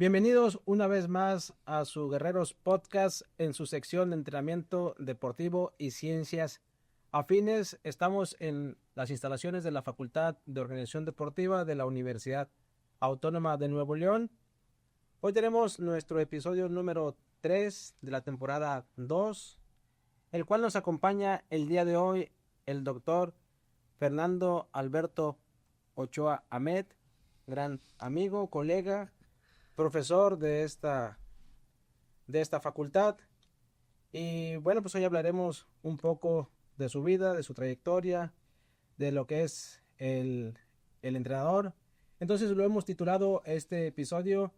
Bienvenidos una vez más a su Guerreros Podcast en su sección de entrenamiento deportivo y ciencias afines. Estamos en las instalaciones de la Facultad de Organización Deportiva de la Universidad Autónoma de Nuevo León. Hoy tenemos nuestro episodio número 3 de la temporada 2, el cual nos acompaña el día de hoy el doctor Fernando Alberto Ochoa Ahmed, gran amigo, colega, profesor de esta facultad. Y bueno, pues hoy hablaremos un poco de su vida, de su trayectoria, de lo que es el entrenador. Entonces lo hemos titulado este episodio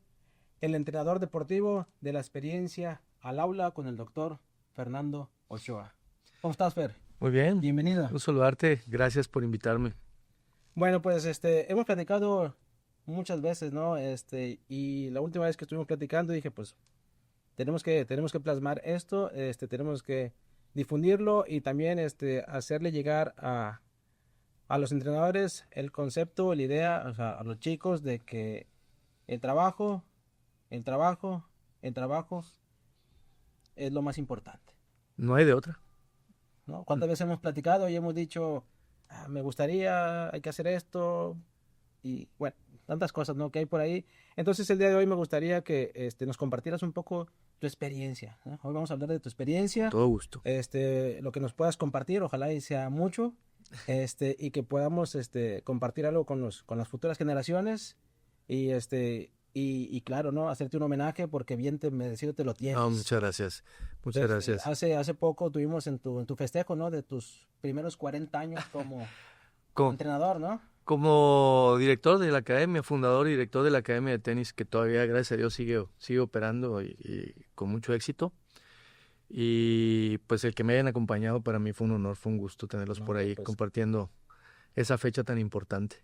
El entrenador deportivo de la experiencia al aula con el doctor Fernando Ochoa. ¿Cómo estás, Fer? Muy bien. Bienvenido. Un saludarte, gracias por invitarme. Bueno, pues hemos platicado muchas veces, ¿no? Y la última vez que estuvimos platicando dije, pues tenemos que plasmar esto, tenemos que difundirlo y también hacerle llegar a los entrenadores el concepto, la idea, o sea, a los chicos de que el trabajo es lo más importante, No hay de otra. ¿no? ¿Cuántas veces hemos platicado y hemos dicho, me gustaría, hay que hacer esto? Y bueno, tantas cosas, ¿no?, que hay por ahí. Entonces el día de hoy me gustaría que nos compartieras un poco tu experiencia, ¿no? Hoy vamos a hablar de tu experiencia. Todo gusto. Lo que nos puedas compartir, ojalá y sea mucho, y que podamos compartir algo con las futuras generaciones y claro, ¿no?, hacerte un homenaje porque bien merecido te lo tienes. No, muchas gracias. Muchas gracias. Hace poco tuvimos en tu festejo, ¿no?, de tus primeros 40 años como entrenador, ¿no? Como director de la academia, fundador y director de la academia de tenis, que todavía, gracias a Dios, sigue operando y con mucho éxito. Y pues el que me hayan acompañado para mí fue un honor, fue un gusto tenerlos por ahí compartiendo esa fecha tan importante.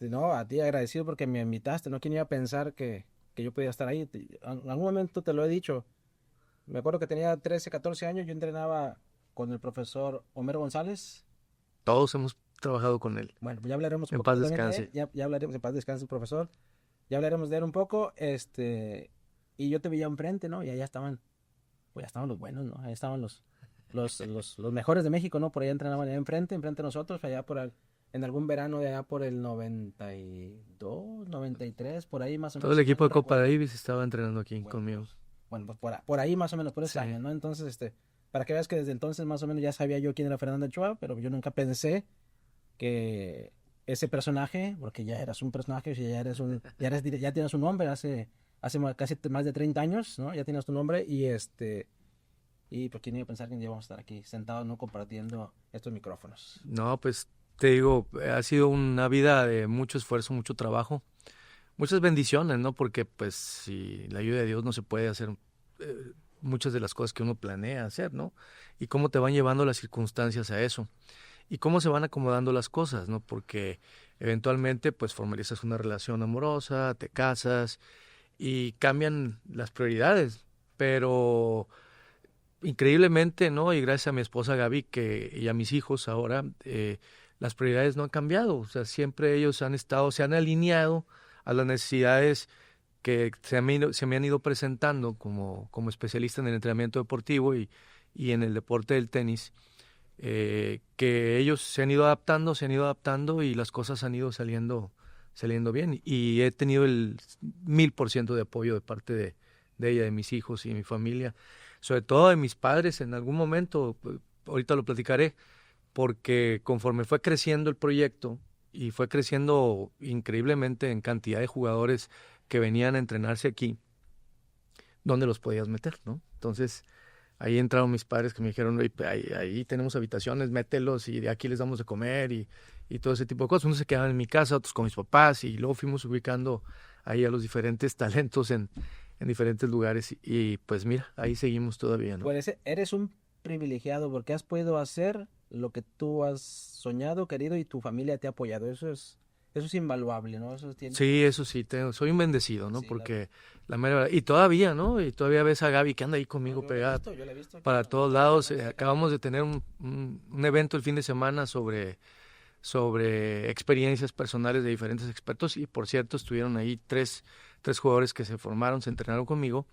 No, a ti agradecido porque me invitaste, no, quién iba a pensar que yo podía estar ahí. En algún momento te lo he dicho. Me acuerdo que tenía 13, 14 años, yo entrenaba con el profesor Homero González. Todos hemos trabajado con él. Bueno, pues ya hablaremos en paz descanse. De él, ya hablaremos, en paz descanse el profesor. Ya hablaremos de él un poco, y yo te veía enfrente, ¿no? Y allá estaban, pues ya estaban los buenos, ¿no? Ahí estaban los mejores de México, ¿no? Por allá entrenaban allá enfrente de nosotros, allá en algún verano de allá por el 92, 93, por ahí más o menos. Todo el equipo de Copa Davis estaba entrenando aquí conmigo. Bueno, pues por ahí más o menos, por ese año, ¿no? Entonces, para que veas que desde entonces más o menos ya sabía yo quién era Fernando Ochoa, pero yo nunca pensé que ese personaje, porque ya eras un personaje, ya tienes un nombre hace casi más de 30 años, ¿no? Ya tienes tu nombre y pues quién iba a pensar que íbamos a estar aquí sentados, ¿no?, compartiendo estos micrófonos. No, pues te digo, ha sido una vida de mucho esfuerzo, mucho trabajo, muchas bendiciones, ¿no? Porque pues si la ayuda de Dios no se puede hacer muchas de las cosas que uno planea hacer, ¿no? Y cómo te van llevando las circunstancias a eso. Y cómo se van acomodando las cosas, ¿no? Porque eventualmente pues formalizas una relación amorosa, te casas y cambian las prioridades, pero increíblemente, ¿no? Y gracias a mi esposa Gaby y a mis hijos ahora, las prioridades no han cambiado. O sea, siempre ellos se han alineado a las necesidades que se me han ido presentando como especialista en el entrenamiento deportivo y en el deporte del tenis. Que ellos se han ido adaptando y las cosas han ido saliendo bien. Y he tenido el 1000% de apoyo de parte de ella, de mis hijos y de mi familia. Sobre todo de mis padres en algún momento, ahorita lo platicaré, porque conforme fue creciendo el proyecto y fue creciendo increíblemente en cantidad de jugadores que venían a entrenarse aquí, ¿dónde los podías meter, no? Entonces, ahí entraron mis padres que me dijeron, ahí tenemos habitaciones, mételos y de aquí les damos de comer y todo ese tipo de cosas. Unos se quedaban en mi casa, otros con mis papás y luego fuimos ubicando ahí a los diferentes talentos en diferentes lugares y pues mira, ahí seguimos todavía, ¿no? Pues eres un privilegiado porque has podido hacer lo que tú has soñado, querido y tu familia te ha apoyado. Eso es invaluable, ¿no? Sí, eso sí, soy un bendecido, ¿no? Sí, porque la mera verdad, y todavía, ¿no? Y todavía ves a Gaby que anda ahí conmigo pegada para todos lados. Acabamos de tener un evento el fin de semana sobre experiencias personales de diferentes expertos y por cierto estuvieron ahí tres 3 jugadores que se formaron, se entrenaron conmigo.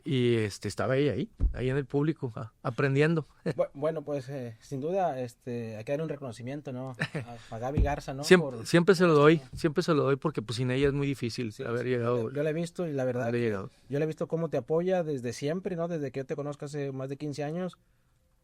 Y estaba ahí en el público, aprendiendo. Bueno, pues sin duda hay que dar un reconocimiento, ¿no? A Gaby Garza, ¿no? Siempre se lo doy porque pues sin ella es muy difícil haber llegado. Yo la he visto y la verdad, yo la he visto cómo te apoya desde siempre, ¿no? Desde que yo te conozco hace más de 15 años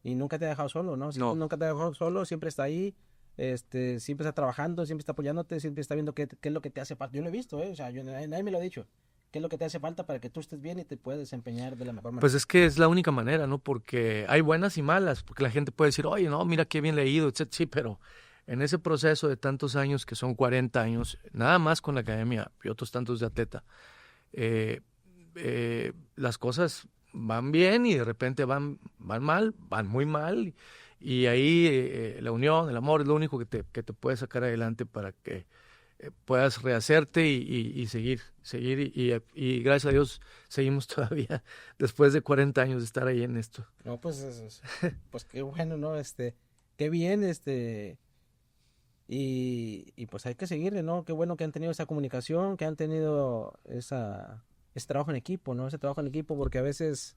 y nunca te ha dejado solo, ¿no? Nunca te ha dejado solo, siempre está ahí, siempre está trabajando, siempre está apoyándote, siempre está viendo qué es lo que te hace falta. Yo lo he visto, o sea, nadie me lo ha dicho. ¿Qué es lo que te hace falta para que tú estés bien y te puedas desempeñar de la mejor manera? Pues es que es la única manera, ¿no? Porque hay buenas y malas, porque la gente puede decir, oye, no, mira qué bien leído, etc. Sí, pero en ese proceso de tantos años, que son 40 años, nada más con la academia y otros tantos de atleta, las cosas van bien y de repente van mal, van muy mal, y ahí la unión, el amor es lo único que te puede sacar adelante para que puedas rehacerte y seguir y gracias a Dios seguimos todavía después de 40 años de estar ahí en esto. No, pues pues qué bueno, ¿no? Qué bien, y pues hay que seguirle, ¿no? Qué bueno que han tenido esa comunicación, que han tenido ese trabajo en equipo, ¿no? Ese trabajo en equipo, porque a veces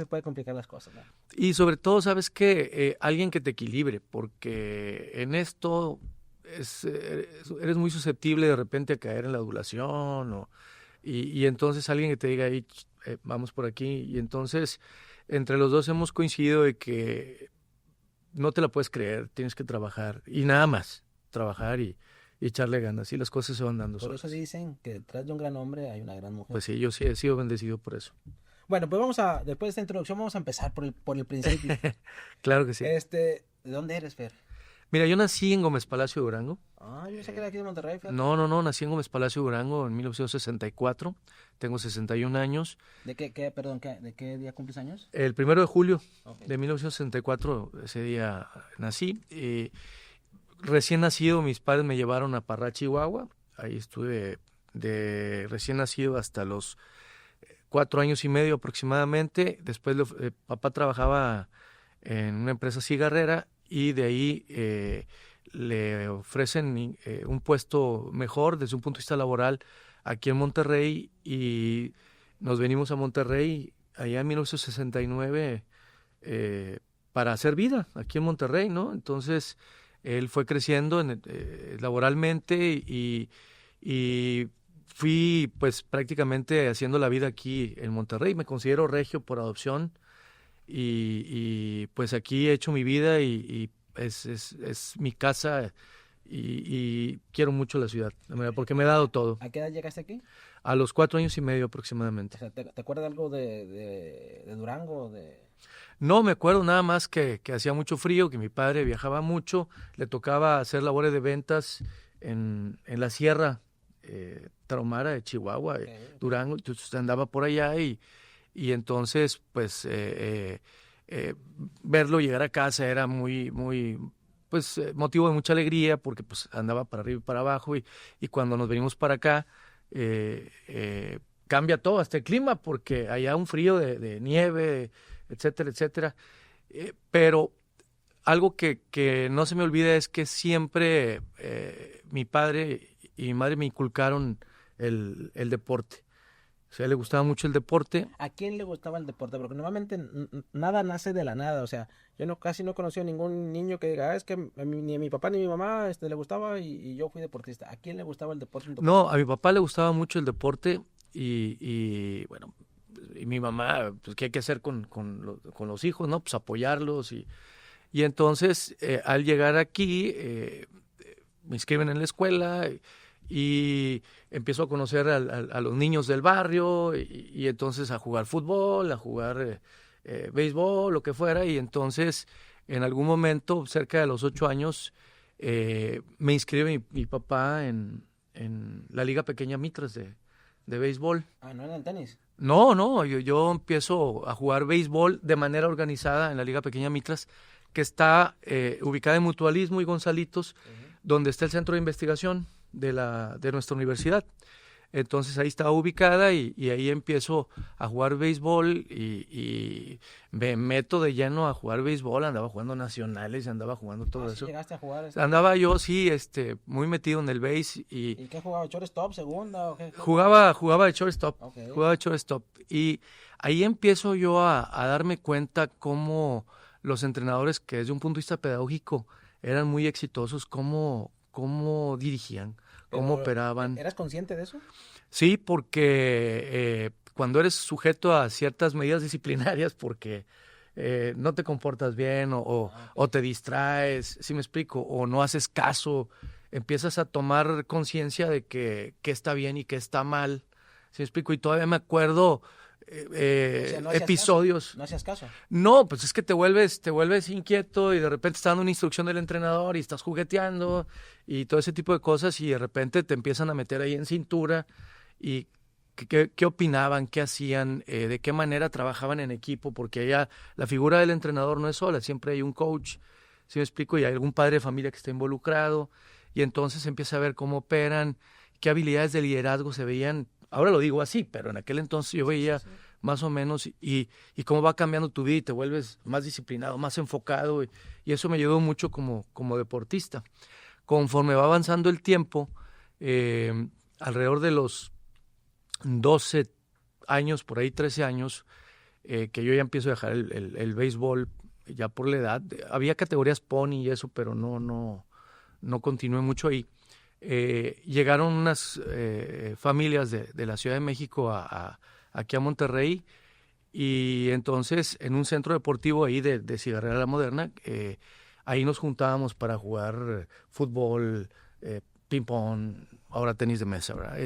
puede complicar las cosas, ¿no? Y sobre todo, ¿sabes qué? Alguien que te equilibre, porque en esto eres muy susceptible de repente a caer en la adulación y entonces alguien que te diga ahí, vamos por aquí, y entonces entre los dos hemos coincidido de que no te la puedes creer, tienes que trabajar y nada más, trabajar y echarle ganas y las cosas se van dando solas. Por eso dicen que detrás de un gran hombre hay una gran mujer. Pues sí, yo sí he sido bendecido por eso. Bueno, pues después de esta introducción vamos a empezar por el principio. Claro que sí. ¿De dónde eres, Fer? Mira, yo nací en Gómez Palacio, Durango. Ah, yo pensé que era aquí de Monterrey, Fer. No, nací en Gómez Palacio, Durango en 1964. Tengo 61 años. ¿De qué día cumples años? El 1 de julio de 1964, ese día nací. Recién nacido, mis padres me llevaron a Parrá, Chihuahua. Ahí estuve de recién nacido hasta los 4 años y medio aproximadamente. Después papá trabajaba en una empresa cigarrera y de ahí le ofrecen un puesto mejor desde un punto de vista laboral aquí en Monterrey y nos venimos a Monterrey allá en 1969 para hacer vida aquí en Monterrey, ¿no? Entonces él fue creciendo laboralmente y fui pues prácticamente haciendo la vida aquí en Monterrey. Me considero regio por adopción y pues aquí he hecho mi vida y es mi casa y quiero mucho la ciudad, porque me ha dado todo. ¿A qué edad llegaste aquí? A los 4 años y medio aproximadamente. O sea, ¿te acuerdas algo de Durango? No, me acuerdo nada más que hacía mucho frío, que mi padre viajaba mucho, le tocaba hacer labores de ventas en la sierra Tarahumara de Chihuahua, Durango, entonces andaba por allá y entonces pues verlo llegar a casa era muy pues motivo de mucha alegría porque pues andaba para arriba y para abajo y cuando nos venimos para acá cambia todo, hasta el clima, porque allá un frío de nieve, etcétera, etcétera. Pero algo que no se me olvida es que siempre mi padre y mi madre me inculcaron el deporte. O sea, le gustaba mucho el deporte. ¿A quién le gustaba el deporte? Porque normalmente nada nace de la nada. O sea, yo casi no conocí a ningún niño que diga, es que ni a mi papá ni a mi mamá le gustaba y yo fui deportista. ¿A quién le gustaba el deporte? No, a mi papá le gustaba mucho el deporte y bueno, y mi mamá, pues, ¿qué hay que hacer con los hijos, no? Pues apoyarlos y entonces, al llegar aquí, me inscriben en la escuela y empiezo a conocer a los niños del barrio y entonces a jugar fútbol, a jugar béisbol, lo que fuera, y entonces en algún momento, cerca de los 8 años, me inscribe mi papá en la Liga Pequeña Mitras de béisbol. Ah, ¿no era el tenis? No, yo empiezo a jugar béisbol de manera organizada en la Liga Pequeña Mitras, que está ubicada en Mutualismo y Gonzalitos, donde está el centro de investigación de nuestra universidad. Entonces ahí estaba ubicada y ahí empiezo a jugar béisbol y me meto de lleno a jugar béisbol. Andaba jugando nacionales, andaba jugando todo ¿Sí eso. llegaste a jugar? Andaba yo, sí, muy metido en el béis ¿Y qué jugaba? ¿Shortstop, segunda o qué? Jugaba de shortstop, Okay. jugaba de shortstop. Y ahí empiezo yo a darme cuenta cómo los entrenadores, que desde un punto de vista pedagógico eran muy exitosos, cómo dirigían, cómo operaban. ¿Eras consciente de eso? Sí, porque cuando eres sujeto a ciertas medidas disciplinarias, porque no te comportas bien o te distraes, ¿sí me explico? O no haces caso, empiezas a tomar conciencia de que está bien y que está mal, ¿sí me explico? Y todavía me acuerdo No episodios. Caso. ¿No hacías caso? No, pues es que te vuelves inquieto y de repente está dando una instrucción del entrenador y estás jugueteando y todo ese tipo de cosas y de repente te empiezan a meter ahí en cintura y qué opinaban, qué hacían, de qué manera trabajaban en equipo, porque allá la figura del entrenador no es sola, siempre hay un coach, ¿sí me explico? Y hay algún padre de familia que está involucrado y entonces empieza a ver cómo operan, qué habilidades de liderazgo se veían. Ahora lo digo así, pero en aquel entonces yo veía más o menos y cómo va cambiando tu vida y te vuelves más disciplinado, más enfocado y eso me ayudó mucho como deportista. Conforme va avanzando el tiempo, alrededor de los 12 años, por ahí 13 años, que yo ya empiezo a dejar el béisbol ya por la edad. Había categorías pony y eso, pero no continué mucho ahí. Llegaron unas familias de la Ciudad de México aquí a Monterrey y entonces en un centro deportivo ahí de Cigarrera La Moderna, ahí nos juntábamos para jugar fútbol, ping-pong, ahora tenis de mesa, ¿verdad?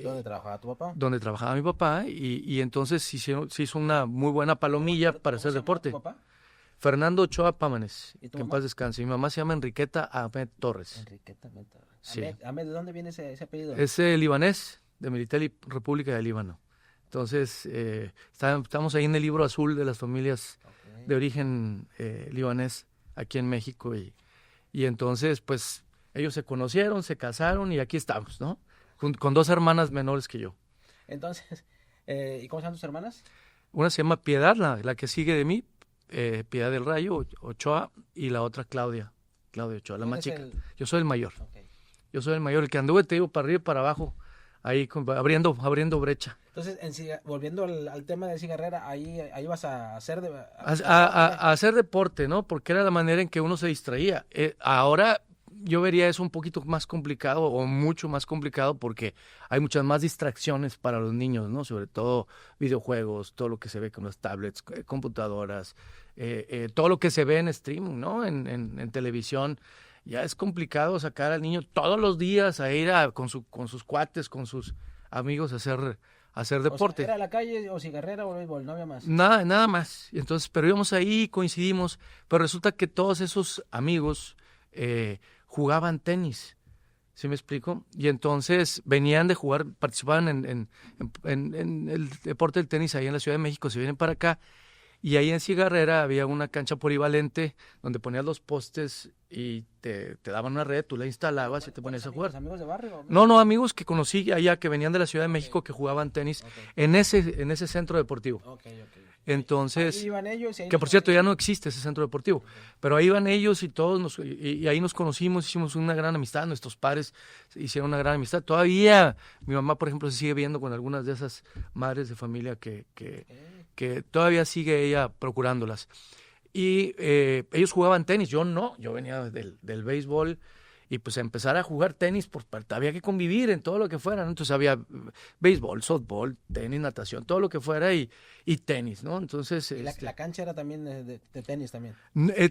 ¿Dónde trabajaba tu papá? Donde trabajaba mi papá y entonces se hizo una muy buena palomilla para hacer deporte. ¿Tu papá? Fernando Ochoa Pámanes, ¿Y tu que en mamá? paz descanse. Mi mamá se llama Enriqueta Ahmed Torres. Enriqueta Meta. Sí. ¿De dónde viene ese apellido? Es libanés, de Meliteli, República del Líbano. Entonces, estamos ahí en el libro azul de las familias de origen libanés aquí en México y entonces, pues, ellos se conocieron, se casaron y aquí estamos, ¿no? Con 2 hermanas menores que yo. Entonces, ¿y cómo se llaman tus hermanas? Una se llama Piedad, la que sigue de mí, Piedad del Rayo, Ochoa, y la otra Claudia Ochoa, la más chica. Yo soy el mayor. Okay. Yo soy el mayor, el que anduve, te digo, para arriba y para abajo, ahí abriendo brecha. Entonces, volviendo al tema de Cigarrera, ahí vas a hacer a hacer deporte, ¿no? Porque era la manera en que uno se distraía. Ahora yo vería eso un poquito más complicado o mucho más complicado porque hay muchas más distracciones para los niños, ¿no? Sobre todo videojuegos, todo lo que se ve con las tablets, computadoras, todo lo que se ve en streaming, ¿no? En televisión. Ya es complicado sacar al niño todos los días a ir con sus cuates, con sus amigos a hacer deporte. O sea, ¿era la calle o Cigarrera o béisbol? No había más. Nada más. Entonces, pero íbamos ahí, coincidimos, pero resulta que todos esos amigos jugaban tenis, ¿sí me explico? Y entonces venían de jugar, participaban en el deporte del tenis ahí en la Ciudad de México, se vienen para acá, y ahí en Cigarrera había una cancha polivalente donde ponías los postes y te daban una red, tú la instalabas y te ponías a jugar. ¿Amigos de barrio? No, amigos que conocí allá, que venían de la Ciudad de México, que jugaban tenis en ese centro deportivo. Entonces, ahí iban ellos que por cierto ya no existe ese centro deportivo, pero ahí iban ellos y todos y ahí nos conocimos, hicimos una gran amistad, nuestros padres hicieron una gran amistad. Todavía mi mamá, por ejemplo, se sigue viendo con algunas de esas madres de familia que todavía sigue ella procurándolas. Y ellos jugaban tenis, yo no, yo venía del béisbol y pues empezar a jugar tenis, pues había que convivir en todo lo que fuera, ¿no? Entonces había béisbol, softball, tenis, natación, todo lo que fuera y tenis, ¿no? Entonces... ¿Y la cancha era también de tenis también?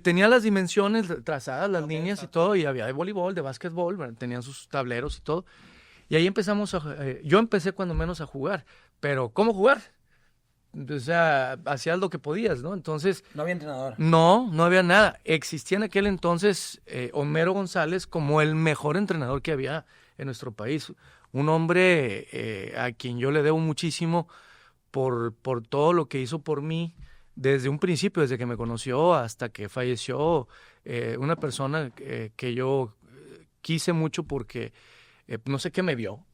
Tenía las dimensiones trazadas, las líneas y todo, y había de voleibol, de básquetbol, bueno, tenían sus tableros y todo. Y ahí empezamos yo empecé cuando menos a jugar, pero ¿cómo jugar? O sea, hacías lo que podías, ¿no? Entonces... ¿No había entrenador? No había nada. Existía en aquel entonces Homero González como el mejor entrenador que había en nuestro país. Un hombre a quien yo le debo muchísimo por todo lo que hizo por mí desde un principio, desde que me conoció hasta que falleció. Una persona que yo quise mucho porque no sé qué me vio.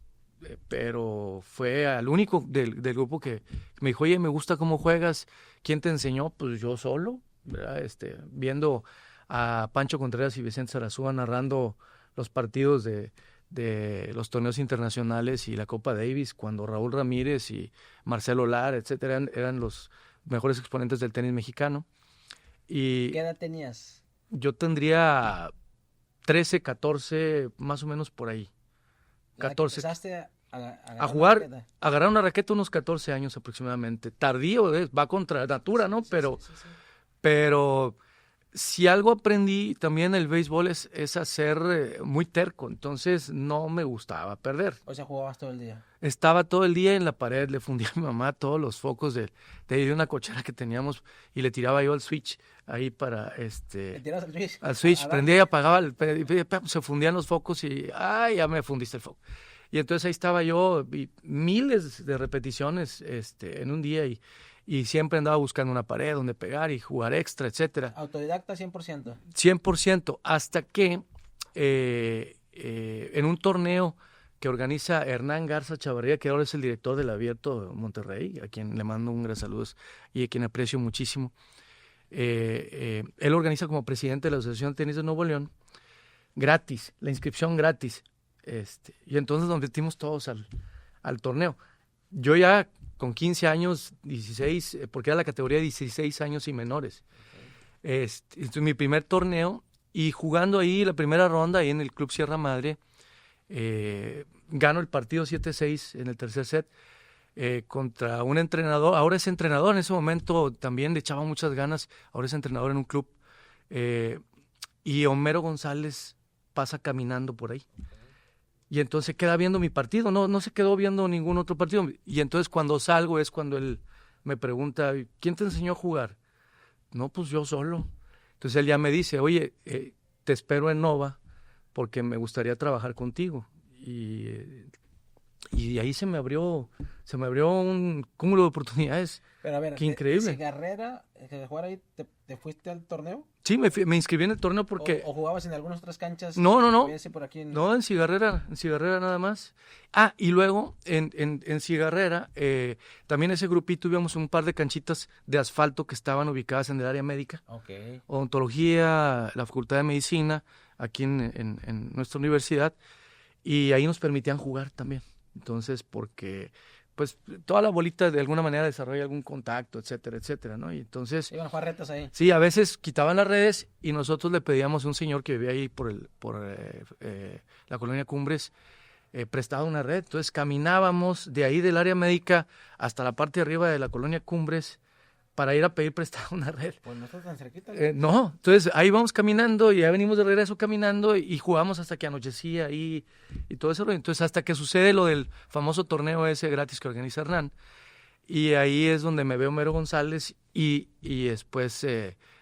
pero fue al único del grupo que me dijo, oye, me gusta cómo juegas, ¿quién te enseñó? Pues yo solo, ¿verdad? Viendo a Pancho Contreras y Vicente Zarazúa narrando los partidos de los torneos internacionales y la Copa Davis, cuando Raúl Ramírez y Marcelo Lara, etcétera, eran los mejores exponentes del tenis mexicano. Y ¿Qué edad tenías? yo tendría 13, 14, más o menos por ahí. 14. ¿Empezaste a A jugar, a agarrar una raqueta unos 14 años aproximadamente. Tardío, va contra natura, ¿no? Sí, Pero, sí, sí, sí. pero si algo aprendí también el béisbol es a ser muy terco, entonces no me gustaba perder. O sea, jugabas todo el día. Estaba todo el día en la pared, le fundía a mi mamá todos los focos de una cochera que teníamos y le tiraba yo al switch ahí para ¿Le tiras al switch? al switch, A dar. prendía y apagaba, se fundían los focos y ¡ay, ya me fundiste el foco! Y entonces ahí estaba yo, y miles de repeticiones en un día y siempre andaba buscando una pared donde pegar y jugar extra, etcétera. Autodidacta 100%. 100%, hasta que en un torneo que organiza Hernán Garza Chavarría, que ahora es el director del Abierto Monterrey, a quien le mando un gran saludo y a quien aprecio muchísimo, él organiza como presidente de la Asociación de Tenis de Nuevo León, gratis, la inscripción gratis. Y entonces nos metimos todos al torneo. Yo ya con 15 años, 16, porque era la categoría de 16 años y menores. Este, mi primer torneo, y jugando ahí la primera ronda, ahí en el Club Sierra Madre, gano el partido 7-6 en el tercer set, contra un entrenador, ahora es entrenador, en ese momento también le echaba muchas ganas, ahora es entrenador en un club, y Homero González pasa caminando por ahí. Y entonces queda viendo mi partido, no se quedó viendo ningún otro partido. Y entonces cuando salgo es cuando él me pregunta, ¿quién te enseñó a jugar? No, pues yo solo. Entonces él ya me dice, oye, te espero en Nova porque me gustaría trabajar contigo. Y de ahí se me abrió un cúmulo de oportunidades. Pero a ver, Qué increíble. Cigarrera, que jugar ahí, ¿te fuiste al torneo? Sí, me inscribí en el torneo porque... ¿O jugabas en algunas otras canchas? No. Por aquí No, en Cigarrera nada más. Ah, y luego en Cigarrera, también ese grupito íbamos un par de canchitas de asfalto que estaban ubicadas en el área médica. Okay. Odontología, la Facultad de Medicina, aquí en nuestra universidad, y ahí nos permitían jugar también. Entonces, porque pues toda la bolita de alguna manera desarrolla algún contacto, etcétera, etcétera, ¿no? Y entonces... Iban a jugar retas ahí. Sí, a veces quitaban las redes y nosotros le pedíamos a un señor que vivía ahí por la colonia Cumbres, prestaba una red. Entonces caminábamos de ahí del área médica hasta la parte de arriba de la colonia Cumbres para ir a pedir prestada una red. Pues no está tan cerquita. No, entonces ahí vamos caminando y ya venimos de regreso caminando y jugamos hasta que anochecía y todo eso. Entonces hasta que sucede lo del famoso torneo ese gratis que organiza Hernán. Y ahí es donde me veo Homero González y después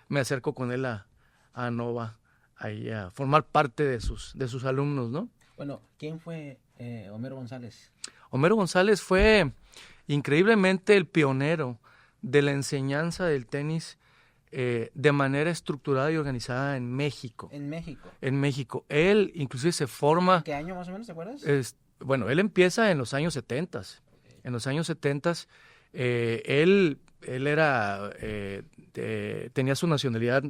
me acerco con él a Nova, ahí a formar parte de sus alumnos, ¿no? Bueno, ¿quién fue Homero González? Homero González fue increíblemente el pionero de la enseñanza del tenis de manera estructurada y organizada en México. En México. En México. Él inclusive se forma... ¿Qué año más o menos, te acuerdas? Bueno, él empieza en los años 70. Okay. En los años 70 él era tenía su nacionalidad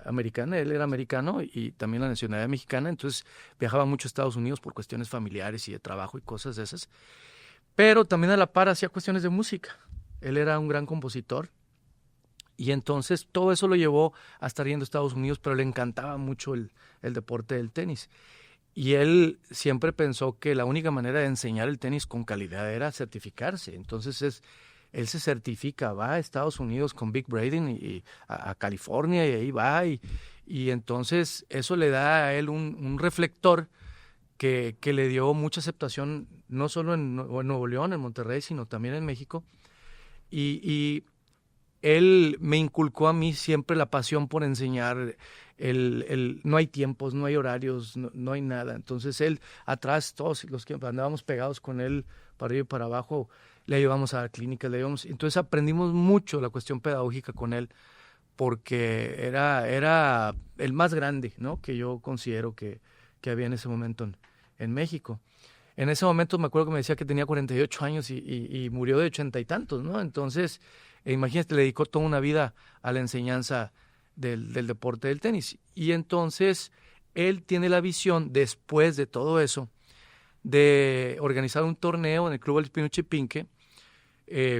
americana, él era americano y también la nacionalidad mexicana, entonces viajaba mucho a Estados Unidos por cuestiones familiares y de trabajo y cosas de esas, pero también a la par hacía cuestiones de música. Él era un gran compositor y entonces todo eso lo llevó a estar yendo a Estados Unidos, pero le encantaba mucho el deporte del tenis. Y él siempre pensó que la única manera de enseñar el tenis con calidad era certificarse. Entonces él se certifica, va a Estados Unidos con Vic Braden y a California y ahí va. Y entonces eso le da a él un reflector que le dio mucha aceptación, no solo en Nuevo León, en Monterrey, sino también en México. Y él me inculcó a mí siempre la pasión por enseñar. No hay tiempos, no hay horarios, no hay nada. Entonces él, atrás, todos los que andábamos pegados con él, para arriba y para abajo, le ayudamos a dar clínicas, entonces aprendimos mucho la cuestión pedagógica con él, porque era el más grande, ¿no?, que yo considero que había en ese momento en México. En ese momento me acuerdo que me decía que tenía 48 años y murió de 80 y tantos, ¿no? Entonces, imagínate, le dedicó toda una vida a la enseñanza del deporte del tenis. Y entonces, él tiene la visión, después de todo eso, de organizar un torneo en el Club Alpino Chipinque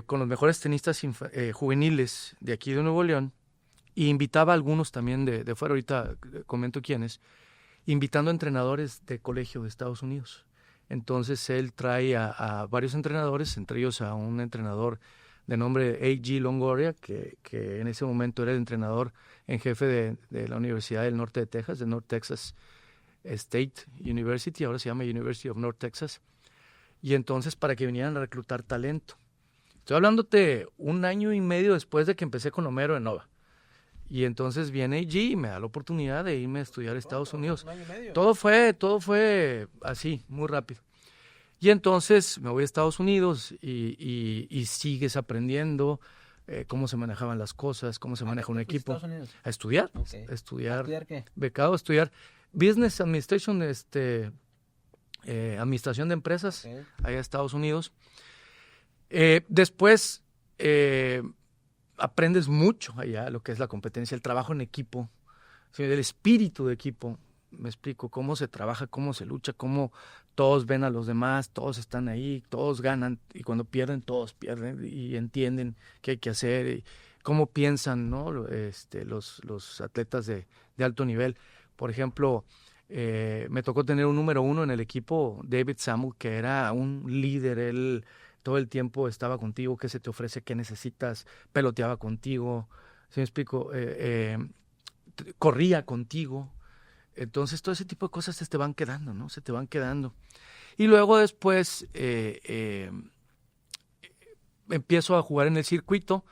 con los mejores tenistas juveniles de aquí de Nuevo León, y invitaba a algunos también de fuera, ahorita comento quiénes, invitando a entrenadores de colegio de Estados Unidos. Entonces él trae a varios entrenadores, entre ellos a un entrenador de nombre A.G. Longoria, que en ese momento era el entrenador en jefe de la Universidad del Norte de Texas, de North Texas State University, ahora se llama University of North Texas, y entonces para que vinieran a reclutar talento. Estoy hablándote 1 año y medio después de que empecé con Homero en Nova. Y entonces viene AG y me da la oportunidad de irme a estudiar a Estados Unidos. 1 año y medio. Todo fue así, muy rápido. Y entonces me voy a Estados Unidos y sigues aprendiendo cómo se manejaban las cosas, cómo se maneja un equipo. Estados Unidos? A estudiar, Okay. a estudiar. ¿A estudiar qué? Becado, a estudiar Business Administration, administración de empresas, Okay. allá en Estados Unidos. Después aprendes mucho allá, lo que es la competencia, el trabajo en equipo, ¿sí? El espíritu de equipo. Me explico, cómo se trabaja, cómo se lucha, cómo todos ven a los demás, todos están ahí, todos ganan, y cuando pierden, todos pierden y entienden qué hay que hacer, y cómo piensan, ¿no? Los atletas de alto nivel. Por ejemplo, me tocó tener un número 1 en el equipo, David Samuel, que era un líder. Él todo el tiempo estaba contigo, qué se te ofrece, qué necesitas, peloteaba contigo, ¿sí me explico? Corría contigo. Entonces todo ese tipo de cosas se te van quedando, ¿no? Se te van quedando. Y luego después empiezo a jugar en el circuito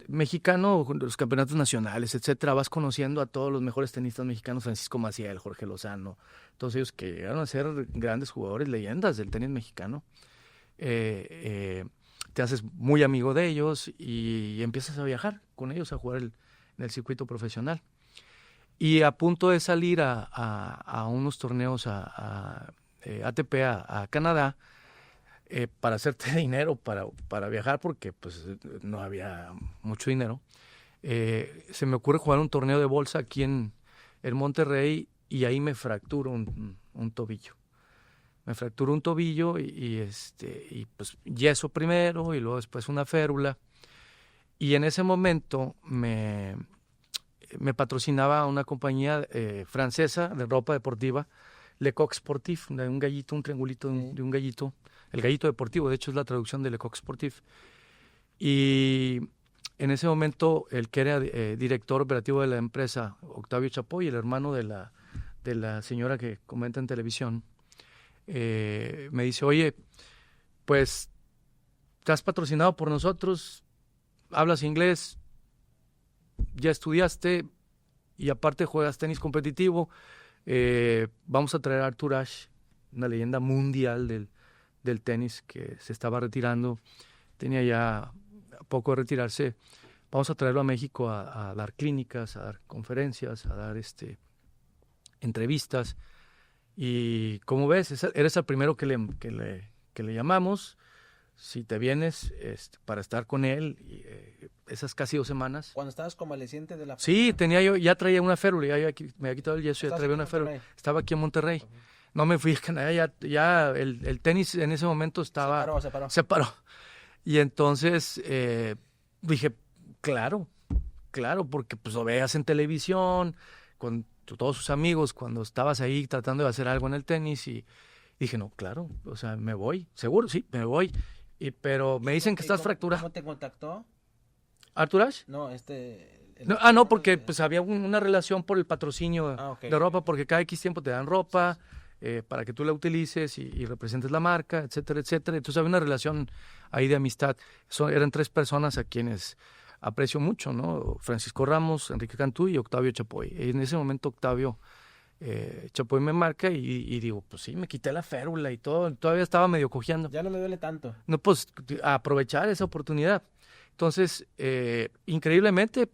mexicano, los campeonatos nacionales, etcétera. Vas conociendo a todos los mejores tenistas mexicanos, Francisco Maciel, Jorge Lozano, todos ellos que llegaron a ser grandes jugadores, leyendas del tenis mexicano. Te haces muy amigo de ellos y empiezas a viajar con ellos a jugar en el circuito profesional. Y a punto de salir a unos torneos ATP a Canadá, para hacerte dinero, para viajar, porque pues no había mucho dinero, se me ocurre jugar un torneo de bolsa aquí en Monterrey, y ahí me fracturo un tobillo. Me fracturó un tobillo y pues yeso primero y luego después una férula. Y en ese momento me patrocinaba una compañía francesa de ropa deportiva, Lecoq Sportif, de un gallito, un triangulito de un gallito, el gallito deportivo, de hecho es la traducción de Lecoq Sportif. Y en ese momento el que era director operativo de la empresa, Octavio Chapoy, el hermano de la señora que comenta en televisión, me dice, oye, pues estás patrocinado por nosotros, hablas inglés, ya estudiaste y aparte juegas tenis competitivo, vamos a traer a Arthur Ashe, una leyenda mundial del tenis que se estaba retirando, tenía ya poco de retirarse, vamos a traerlo a México a dar clínicas, a dar conferencias, a dar entrevistas. Y como ves, eres el primero que le llamamos. Si te vienes para estar con él, esas casi 2 semanas. Cuando estabas convaleciente de la... Sí, ya traía una férula, me había quitado el yeso, ya traía una férula. Estaba aquí en Monterrey. Uh-huh. No me fui a Canadá, ya el tenis en ese momento estaba... Se paró. Y entonces dije, claro, porque pues lo veas en televisión, con todos sus amigos, cuando estabas ahí tratando de hacer algo en el tenis, y dije, no, claro, o sea, me voy, seguro, sí, me voy. Pero me dicen que estás fracturado. ¿Cómo te contactó? ¿Arthur Ashe? No, no, porque pues había una relación por el patrocinio de ropa, porque cada X tiempo te dan ropa para que tú la utilices y representes la marca, etcétera, etcétera. Entonces había una relación ahí de amistad. Eran 3 personas a quienes aprecio mucho, ¿no? Francisco Ramos, Enrique Cantú y Octavio Chapoy. En ese momento Octavio Chapoy me marca y digo, pues sí, me quité la férula y todo, todavía estaba medio cojeando. Ya no me duele tanto. No, pues a aprovechar esa oportunidad. Entonces, increíblemente,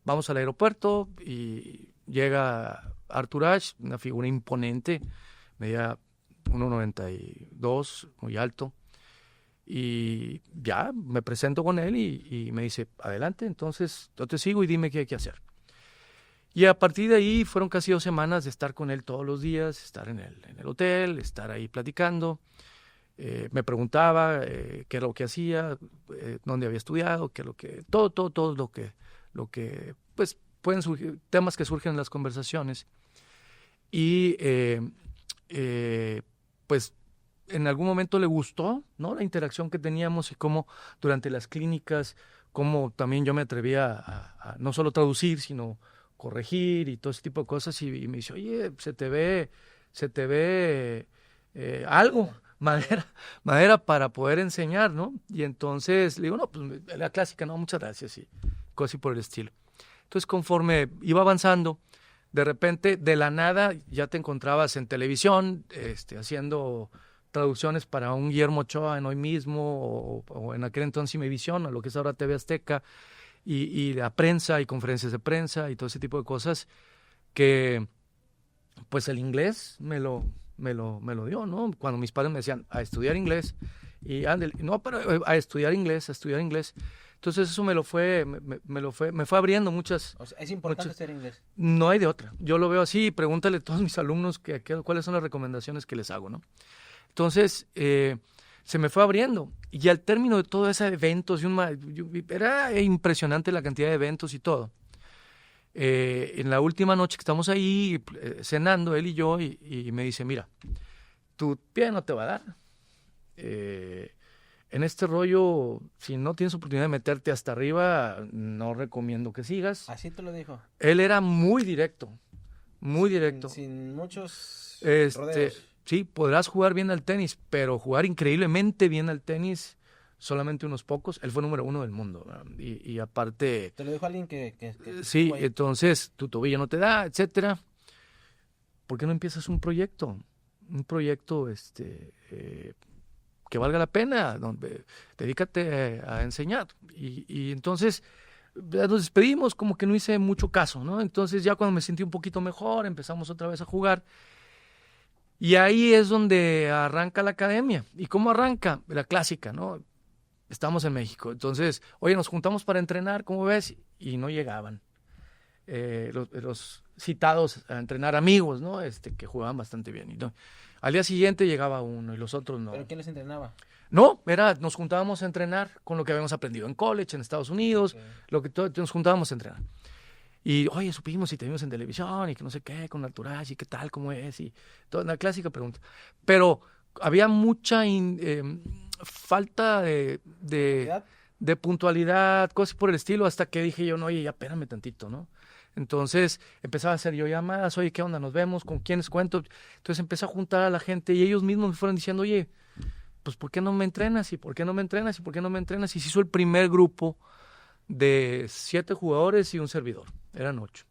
vamos al aeropuerto y llega Arthur Ashe, una figura imponente, medía 1.92, muy alto. Y ya me presento con él y me dice, adelante, entonces yo te sigo y dime qué hay que hacer. Y a partir de ahí fueron casi 2 semanas de estar con él todos los días, estar en el hotel, estar ahí platicando. Me preguntaba qué era lo que hacía, dónde había estudiado, qué es lo que, todo lo que pues pueden surgir, temas que surgen en las conversaciones. Y pues en algún momento le gustó, ¿no? La interacción que teníamos y cómo durante las clínicas, cómo también yo me atrevía a no solo traducir, sino corregir y todo ese tipo de cosas. Y me dice, oye, se te ve algo, madera para poder enseñar, ¿no? Y entonces le digo, no, pues la clásica, no, muchas gracias, y cosas así por el estilo. Entonces, conforme iba avanzando, de repente, de la nada, ya te encontrabas en televisión, haciendo traducciones para un Guillermo Ochoa en Hoy Mismo, o en aquel entonces Imevisión, a lo que es ahora TV Azteca, y la prensa, y conferencias de prensa, y todo ese tipo de cosas, que pues el inglés me lo dio, ¿no? Cuando mis padres me decían, a estudiar inglés, y ándale, no, pero a estudiar inglés. Entonces eso me fue abriendo muchas. O sea, es importante estudiar inglés. No hay de otra. Yo lo veo así, pregúntale a todos mis alumnos cuáles son las recomendaciones que les hago, ¿no? Entonces, se me fue abriendo. Y al término de todo ese eventos, era impresionante la cantidad de eventos y todo. En la última noche que estamos ahí cenando, él y yo, y me dice, mira, tu pie no te va a dar. En este rollo, si no tienes oportunidad de meterte hasta arriba, no recomiendo que sigas. Así te lo dijo. Él era muy directo, muy directo. Sin muchos rodeos. Sí, podrás jugar bien al tenis, pero jugar increíblemente bien al tenis, solamente unos pocos. Él fue número 1 del mundo, ¿verdad? Y aparte... ¿Te lo dijo alguien que sí, entonces tu tobillo no te da, etcétera. ¿Por qué no empiezas un proyecto? Un proyecto que valga la pena, donde dedícate a enseñar. Y entonces nos despedimos, como que no hice mucho caso, ¿no? Entonces ya cuando me sentí un poquito mejor, empezamos otra vez a jugar. Y ahí es donde arranca la academia. ¿Y cómo arranca? La clásica, ¿no? Estamos en México. Entonces, oye, nos juntamos para entrenar, ¿cómo ves? Y no llegaban. Los citados a entrenar amigos, ¿no? Que jugaban bastante bien. Y no. Al día siguiente llegaba uno y los otros no. ¿Pero quién les entrenaba? No, nos juntábamos a entrenar con lo que habíamos aprendido en college, en Estados Unidos, nos juntábamos a entrenar. Y, oye, supimos si te vimos en televisión y que no sé qué, con Arturage y qué tal, cómo es, y toda una clásica pregunta. Pero había mucha falta de puntualidad, cosas por el estilo, hasta que dije yo, no, oye, ya espérame tantito, ¿no? Entonces empezaba a hacer yo llamadas, oye, ¿qué onda? ¿Nos vemos? ¿Con quiénes cuento? Entonces empecé a juntar a la gente y ellos mismos me fueron diciendo, oye, pues ¿por qué no me entrenas? ¿Y por qué no me entrenas? ¿Y por qué no me entrenas? Y se hizo el primer grupo de 7 jugadores y un servidor. Eran 8.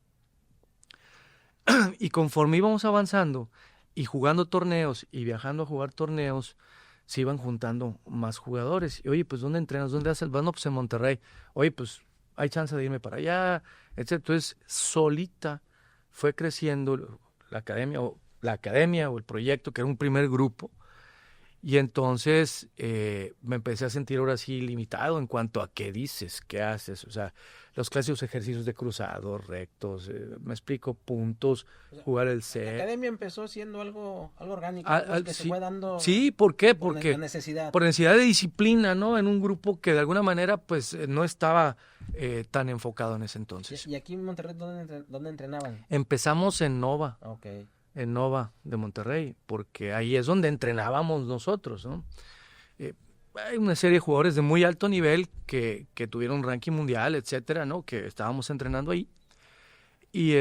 Y conforme íbamos avanzando y jugando torneos y viajando a jugar torneos, se iban juntando más jugadores. Y, oye, pues ¿dónde entrenas? ¿Dónde haces? Bueno, pues en Monterrey. Oye, pues hay chance de irme para allá, etc. Entonces, solita fue creciendo la academia o el proyecto, que era un primer grupo. Y entonces me empecé a sentir ahora sí limitado en cuanto a qué dices, qué haces. O sea, los clásicos ejercicios de cruzados, rectos, me explico, puntos, O sea, jugar el la set. academia empezó siendo algo orgánico, que Sí, se fue dando sí, ¿por qué? por Porque necesidad. por necesidad de disciplina, ¿no? En un grupo que de alguna manera pues no estaba tan enfocado en ese entonces. ¿Y aquí en Monterrey dónde entrenaban? Empezamos en Nova. Ok. En Nova de Monterrey, porque ahí es donde entrenábamos nosotros, ¿no? Hay una serie de jugadores de muy alto nivel que tuvieron ranking mundial, etcétera, ¿no? Que estábamos entrenando ahí. Y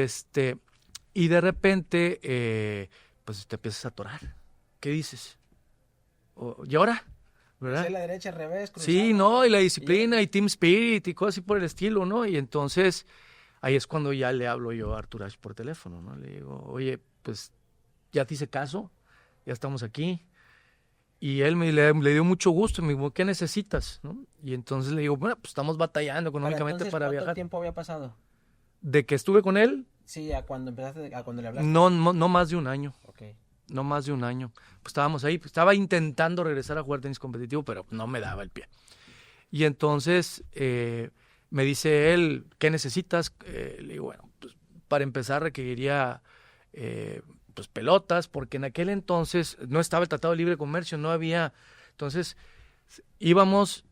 y de repente, pues te empiezas a atorar. ¿Qué dices? ¿Y ahora? ¿Verdad? Hacia la derecha, al revés, cruzado. Sí, no, y la disciplina y team spirit y cosas así por el estilo, ¿no? Y entonces ahí es cuando ya le hablo yo a Arturage por teléfono, ¿no? Le digo, oye, pues ya te hice caso, ya estamos aquí. Y él le dio mucho gusto, me dijo, ¿qué necesitas? ¿No? Y entonces le digo, bueno, pues estamos batallando económicamente para viajar. ¿Cuánto tiempo había pasado? ¿De que estuve con él? Sí, a cuando empezaste, a cuando le hablaste. No más de un año. Ok. no más de un año. Pues estábamos ahí, pues estaba intentando regresar a jugar tenis competitivo, pero no me daba el pie. Y entonces me dice él, ¿qué necesitas? Le digo, bueno, pues para empezar requeriría pues pelotas, porque en aquel entonces no estaba el Tratado de Libre Comercio, no había. Entonces íbamos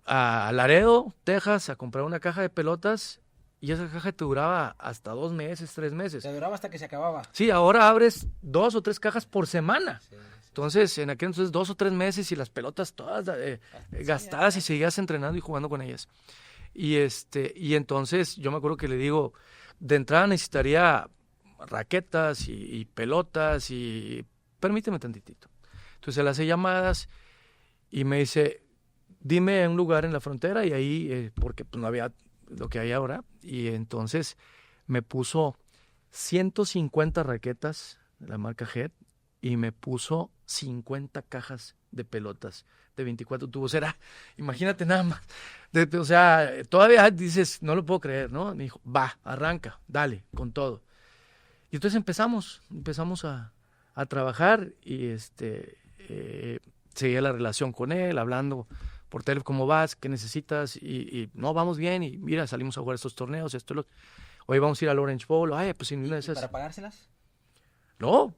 a Laredo, Texas, a comprar una caja de pelotas y esa caja te duraba hasta 2 meses, 3 meses. Te duraba hasta que se acababa. Sí, ahora abres 2 o 3 cajas por semana. Sí. Entonces, en aquel entonces 2 o 3 meses y las pelotas todas gastadas y seguías entrenando y jugando con ellas. Y entonces yo me acuerdo que le digo, de entrada necesitaría raquetas y pelotas y permíteme tantitito. Entonces le hace llamadas y me dice, dime un lugar en la frontera y ahí, porque pues no había lo que hay ahora, y entonces me puso 150 raquetas de la marca Head y me puso 50 cajas de pelotas de 24 tubos. Era, imagínate nada más. O sea, todavía dices, no lo puedo creer, ¿no? Me dijo, va, arranca, dale, con todo. Y entonces empezamos a trabajar y seguía la relación con él, hablando por teléfono, ¿cómo vas? ¿Qué necesitas? Y no, vamos bien, y mira, salimos a jugar estos torneos, hoy vamos a ir al Orange Bowl, ay, pues sin una de esas. ¿Para pagárselas? No,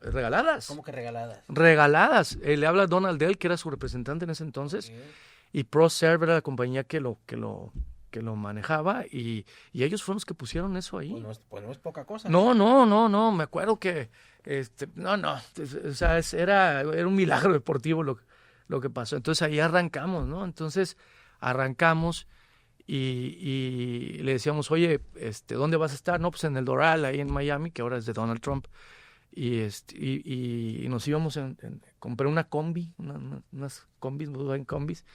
regaladas. ¿Cómo que regaladas? Regaladas. Le habla a Donald Dell, que era su representante en ese entonces, y ProServe era la compañía que lo manejaba, y ellos fueron los que pusieron eso ahí. Pues no es poca cosa. No, me acuerdo que, o sea, era un milagro deportivo lo que pasó. Entonces ahí arrancamos, ¿no? Entonces arrancamos y le decíamos, oye, ¿dónde vas a estar? No, pues en el Doral, ahí en Miami, que ahora es de Donald Trump. Y nos íbamos compré una combi, unas combis, combis,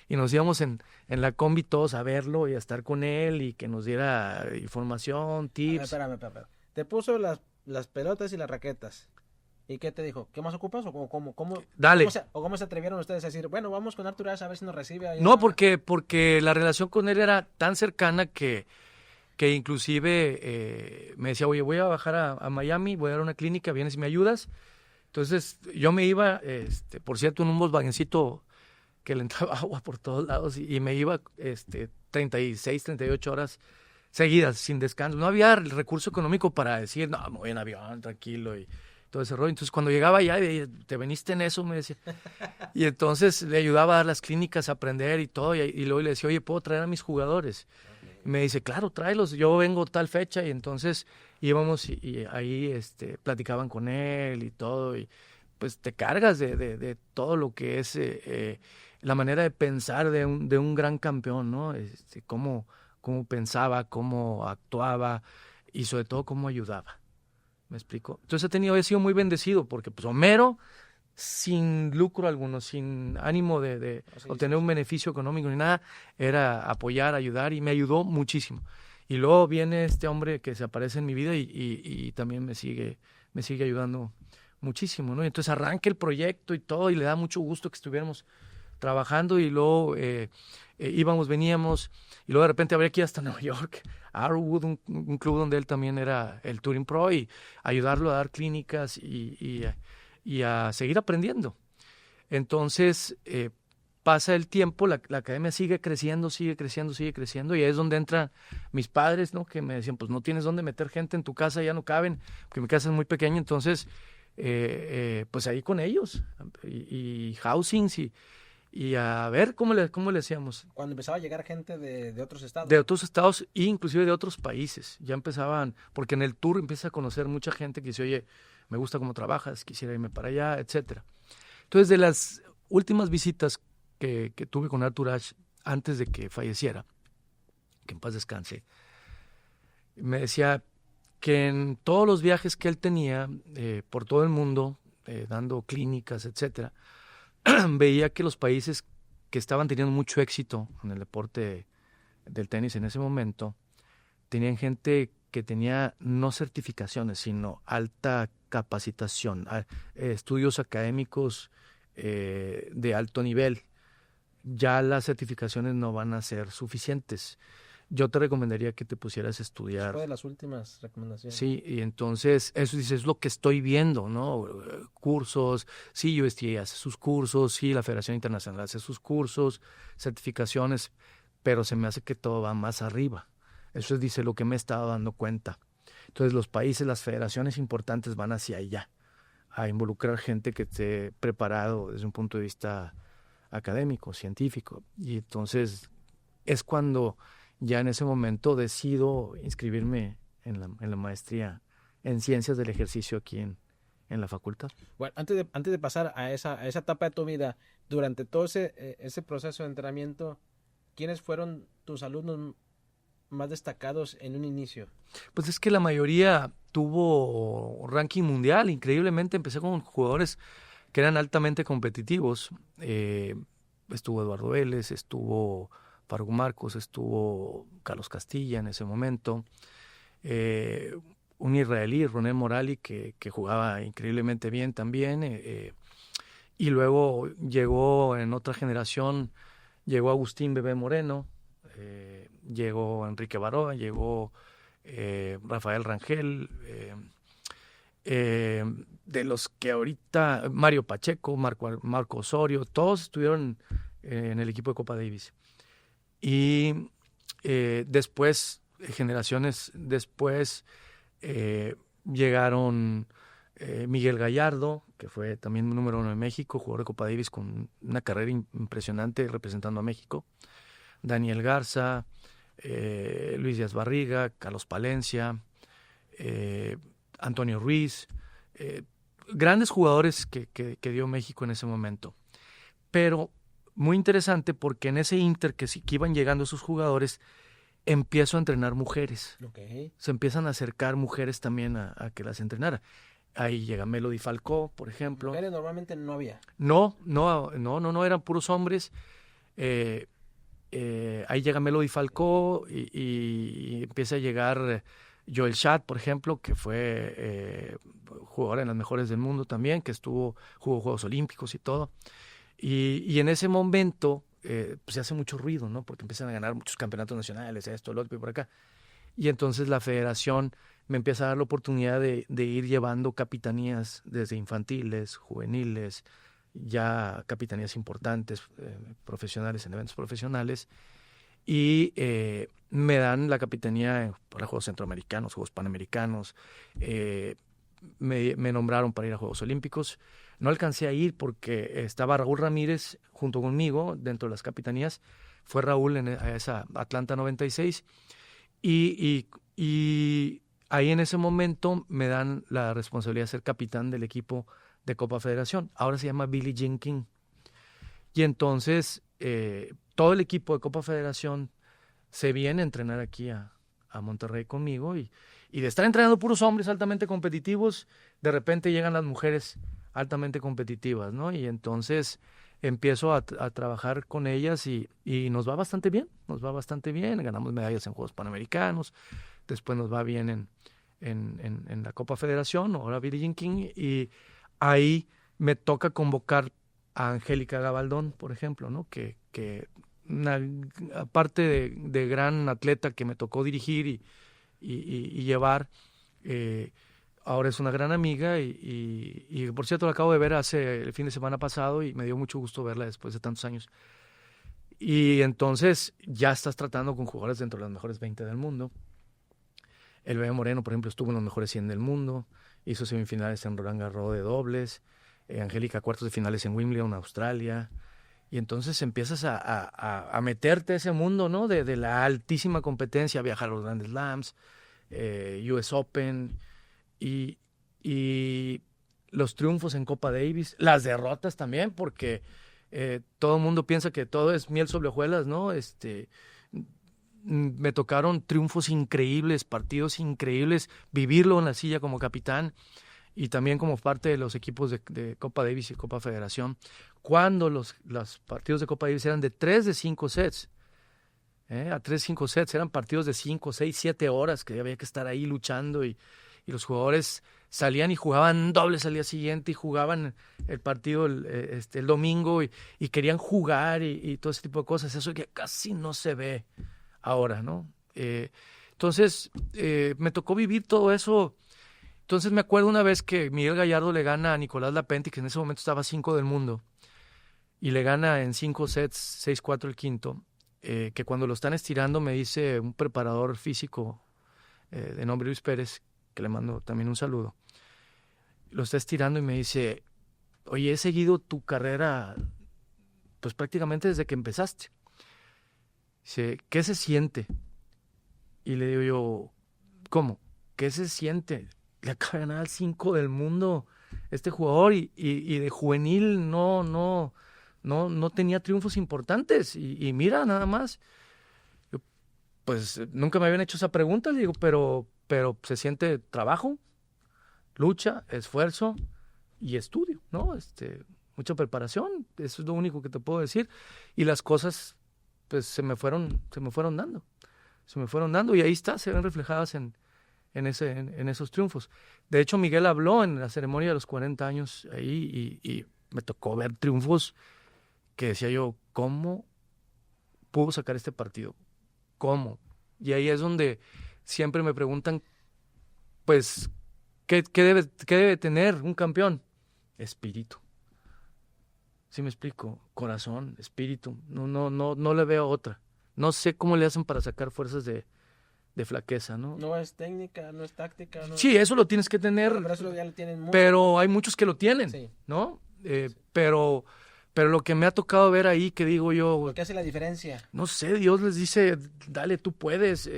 y nos íbamos en la combi todos a verlo y a estar con él y que nos diera información, tips. Espérame. Te puso las pelotas y las raquetas. ¿Y qué te dijo? ¿Qué más ocupas? ¿O cómo, Dale. ¿Cómo se atrevieron ustedes a decir, bueno, vamos con Artur Ashe a ver si nos recibe? Ahí No, porque la relación con él era tan cercana que inclusive me decía, oye, voy a bajar a Miami, voy a dar una clínica, vienes y me ayudas. Entonces yo me iba, por cierto, en un Volkswagencito que le entraba agua por todos lados y me iba 36, 38 horas seguidas, sin descanso. No había el recurso económico para decir, no, me voy en avión, tranquilo, y todo ese rollo. Entonces cuando llegaba allá, te veniste en eso, me decía. Y entonces le ayudaba a dar las clínicas, a aprender y todo, y luego le decía, oye, ¿puedo traer a mis jugadores? Y me dice, claro, tráelos, yo vengo tal fecha, y entonces íbamos y ahí platicaban con él y todo, y pues te cargas de todo lo que es la manera de pensar de un gran campeón, ¿no? Cómo pensaba, cómo actuaba y sobre todo cómo ayudaba. ¿Me explico? Entonces he sido muy bendecido porque pues Homero, sin lucro alguno, sin ánimo de obtener un beneficio económico ni nada, era apoyar, ayudar, y me ayudó muchísimo. Y luego viene este hombre que se aparece en mi vida y también me sigue ayudando muchísimo, ¿no? Y entonces arranca el proyecto y todo, y le da mucho gusto que estuviéramos trabajando, y luego íbamos, veníamos, y luego de repente habría que ir hasta Nueva York, a Arrowwood, un club donde él también era el Touring Pro, y ayudarlo a dar clínicas y a seguir aprendiendo. Entonces pasa el tiempo, la academia sigue creciendo, y ahí es donde entran mis padres, ¿no? Que me decían, pues no tienes dónde meter gente en tu casa, ya no caben, porque mi casa es muy pequeña. Entonces pues ahí con ellos, y housings, y a ver cómo le hacíamos. Cuando empezaba a llegar gente de otros estados. De otros estados e inclusive de otros países. Ya empezaban, porque en el tour empieza a conocer mucha gente que dice, oye, me gusta cómo trabajas, quisiera irme para allá, etcétera. Entonces, de las últimas visitas que tuve con Artur Ashe antes de que falleciera, que en paz descanse, me decía que en todos los viajes que él tenía por todo el mundo, dando clínicas, etcétera, veía que los países que estaban teniendo mucho éxito en el deporte del tenis en ese momento tenían gente que tenía no certificaciones, sino alta capacitación, estudios académicos de alto nivel. Ya las certificaciones no van a ser suficientes. yo te recomendaría que te pusieras a estudiar. Fue de las últimas recomendaciones. Sí, y entonces eso dices, es lo que estoy viendo, ¿no? Cursos, sí, USTA hace sus cursos, sí, la Federación Internacional hace sus cursos, certificaciones, pero se me hace que todo va más arriba. Eso es, dice, lo que me he estado dando cuenta. Entonces los países, las federaciones importantes van hacia allá, a involucrar gente que esté preparado desde un punto de vista académico, científico. Y entonces es cuando ya en ese momento decido inscribirme en la maestría en ciencias del ejercicio aquí en la facultad. Bueno, antes de pasar a esa etapa de tu vida, durante todo ese proceso de entrenamiento, ¿quiénes fueron tus alumnos más destacados en un inicio? Pues es que la mayoría tuvo ranking mundial. Increíblemente empecé con jugadores que eran altamente competitivos. Estuvo Eduardo Vélez, estuvo Faruk Marcos, estuvo Carlos Castilla en ese momento. Un israelí, Ronen Morali, que jugaba increíblemente bien también. Y luego llegó en otra generación, llegó Agustín Bebé Moreno, llegó Enrique Baroa, llegó Rafael Rangel, de los que ahorita, Mario Pacheco, Marco Osorio, todos estuvieron en el equipo de Copa Davis. Y después, generaciones después, llegaron Miguel Gallardo, que fue también número 1 en México, jugador de Copa Davis con una carrera impresionante representando a México. Daniel Garza, Luis Díaz Barriga, Carlos Palencia, Antonio Ruiz, grandes jugadores que dio México en ese momento. Pero muy interesante porque en ese inter que iban llegando esos jugadores, empiezo a entrenar mujeres. Okay. Se empiezan a acercar mujeres también a que las entrenara. Ahí llega Melody Falcó, por ejemplo. Mujeres normalmente no había. No, eran puros hombres. Ahí llega Melody Falcó y empieza a llegar Joel Schad, por ejemplo, que fue jugador en las mejores del mundo también, que jugó Juegos Olímpicos y todo. Y en ese momento pues se hace mucho ruido, ¿no? Porque empiezan a ganar muchos campeonatos nacionales, esto, lo otro y por acá. Y entonces la federación me empieza a dar la oportunidad de ir llevando capitanías desde infantiles, juveniles, ya capitanías importantes, profesionales, en eventos profesionales, y me dan la capitanía para Juegos Centroamericanos, Juegos Panamericanos, me nombraron para ir a Juegos Olímpicos. No alcancé a ir porque estaba Raúl Ramírez junto conmigo dentro de las capitanías. Fue Raúl a esa Atlanta 96 y ahí en ese momento me dan la responsabilidad de ser capitán del equipo de Copa Federación. Ahora se llama Billie Jean King. Y entonces todo el equipo de Copa Federación se viene a entrenar aquí a Monterrey conmigo y de estar entrenando puros hombres altamente competitivos, de repente llegan las mujeres altamente competitivas, ¿no? Y entonces empiezo a trabajar con ellas y nos va bastante bien, ganamos medallas en Juegos Panamericanos, después nos va bien en la Copa Federación, ahora Billie Jean King, y ahí me toca convocar a Angélica Gabaldón, por ejemplo, ¿no? Que aparte de gran atleta que me tocó dirigir y llevar, ahora es una gran amiga y por cierto la acabo de ver el fin de semana pasado y me dio mucho gusto verla después de tantos años. Y entonces ya estás tratando con jugadores dentro de los mejores 20 del mundo. El Bebé Moreno, por ejemplo, estuvo en los mejores 100 del mundo, hizo semifinales en Roland Garros de dobles, Angélica cuartos de finales en Wimbledon, Australia. Y entonces empiezas a meterte a ese mundo, ¿no? De la altísima competencia, viajar a los Grand Slams, US Open y los triunfos en Copa Davis, las derrotas también, porque todo el mundo piensa que todo es miel sobre hojuelas, ¿no? Me tocaron triunfos increíbles, partidos increíbles, vivirlo en la silla como capitán y también como parte de los equipos de Copa Davis y Copa Federación, cuando los partidos de Copa Davis eran de 3 de 5 sets, a 3-5 sets, eran partidos de 5, 6, 7 horas que había que estar ahí luchando y los jugadores salían y jugaban dobles al día siguiente y jugaban el partido el domingo y querían jugar y todo ese tipo de cosas, eso que casi no se ve ahora, ¿no? Entonces, me tocó vivir todo eso. Entonces, me acuerdo una vez que Miguel Gallardo le gana a Nicolás Lapenti, que en ese momento estaba 5 del mundo, y le gana en 5 sets, 6-4 el quinto, que cuando lo están estirando me dice un preparador físico de nombre Luis Pérez, que le mando también un saludo, lo está estirando y me dice, oye, he seguido tu carrera pues prácticamente desde que empezaste. Dice, ¿qué se siente? Y le digo yo, ¿cómo? ¿Qué se siente? Le acaba de ganar al 5 del mundo este jugador y de juvenil no tenía triunfos importantes. Y mira, nada más. Yo, pues nunca me habían hecho esa pregunta, le digo, pero se siente trabajo, lucha, esfuerzo y estudio, ¿no? Mucha preparación, eso es lo único que te puedo decir. Y las cosas, pues, se me fueron dando y ahí está, se ven reflejadas en esos triunfos. De hecho, Miguel habló en la ceremonia de los 40 años ahí y me tocó ver triunfos que decía yo, ¿cómo pudo sacar este partido? ¿Cómo? Y ahí es donde siempre me preguntan, pues, ¿qué debe tener un campeón? Espíritu. ¿Sí me explico? Corazón, espíritu. No le veo otra. No sé cómo le hacen para sacar fuerzas de flaqueza, ¿no? No es técnica, no es táctica. No sí, eso lo tienes que tener, pero eso ya lo tienen mucho. Pero hay muchos que lo tienen, sí. ¿No? Sí. Pero lo que me ha tocado ver ahí, que digo yo... ¿Qué hace la diferencia? No sé, Dios les dice, dale, tú puedes.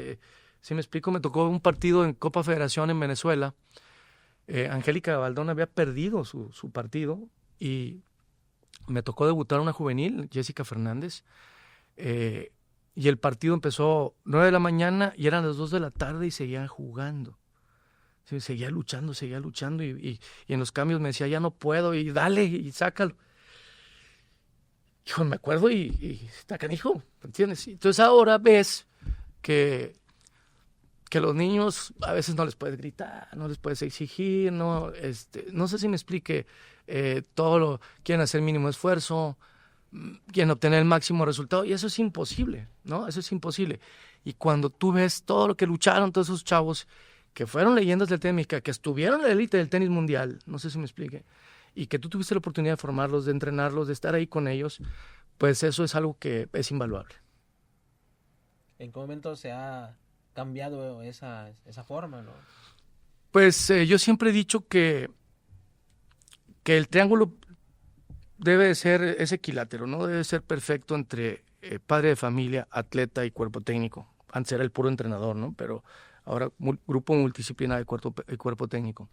Si me explico, me tocó un partido en Copa Federación en Venezuela. Angélica Baldón había perdido su partido y me tocó debutar una juvenil, Jessica Fernández, y el partido empezó 9 de la mañana y eran las 2 de la tarde y seguían jugando. Sí, seguía luchando y en los cambios me decía, ya no puedo, y dale, y sácalo. Hijo, me acuerdo y está canijo, ¿entiendes? Entonces ahora ves que los niños a veces no les puedes gritar, no les puedes exigir, no sé si me explique, quieren hacer mínimo esfuerzo, quieren obtener el máximo resultado, y eso es imposible, ¿no? Eso es imposible. Y cuando tú ves todo lo que lucharon todos esos chavos, que fueron leyendas del tenis mexicano, que estuvieron en la élite del tenis mundial, no sé si me explique, y que tú tuviste la oportunidad de formarlos, de entrenarlos, de estar ahí con ellos, pues eso es algo que es invaluable. ¿En qué momento se ha cambiado esa forma, no? Pues yo siempre he dicho que el triángulo debe ser ese equilátero, ¿no? Debe ser perfecto entre padre de familia, atleta y cuerpo técnico. Antes era el puro entrenador, ¿no? Pero ahora grupo multidisciplinario y cuerpo técnico.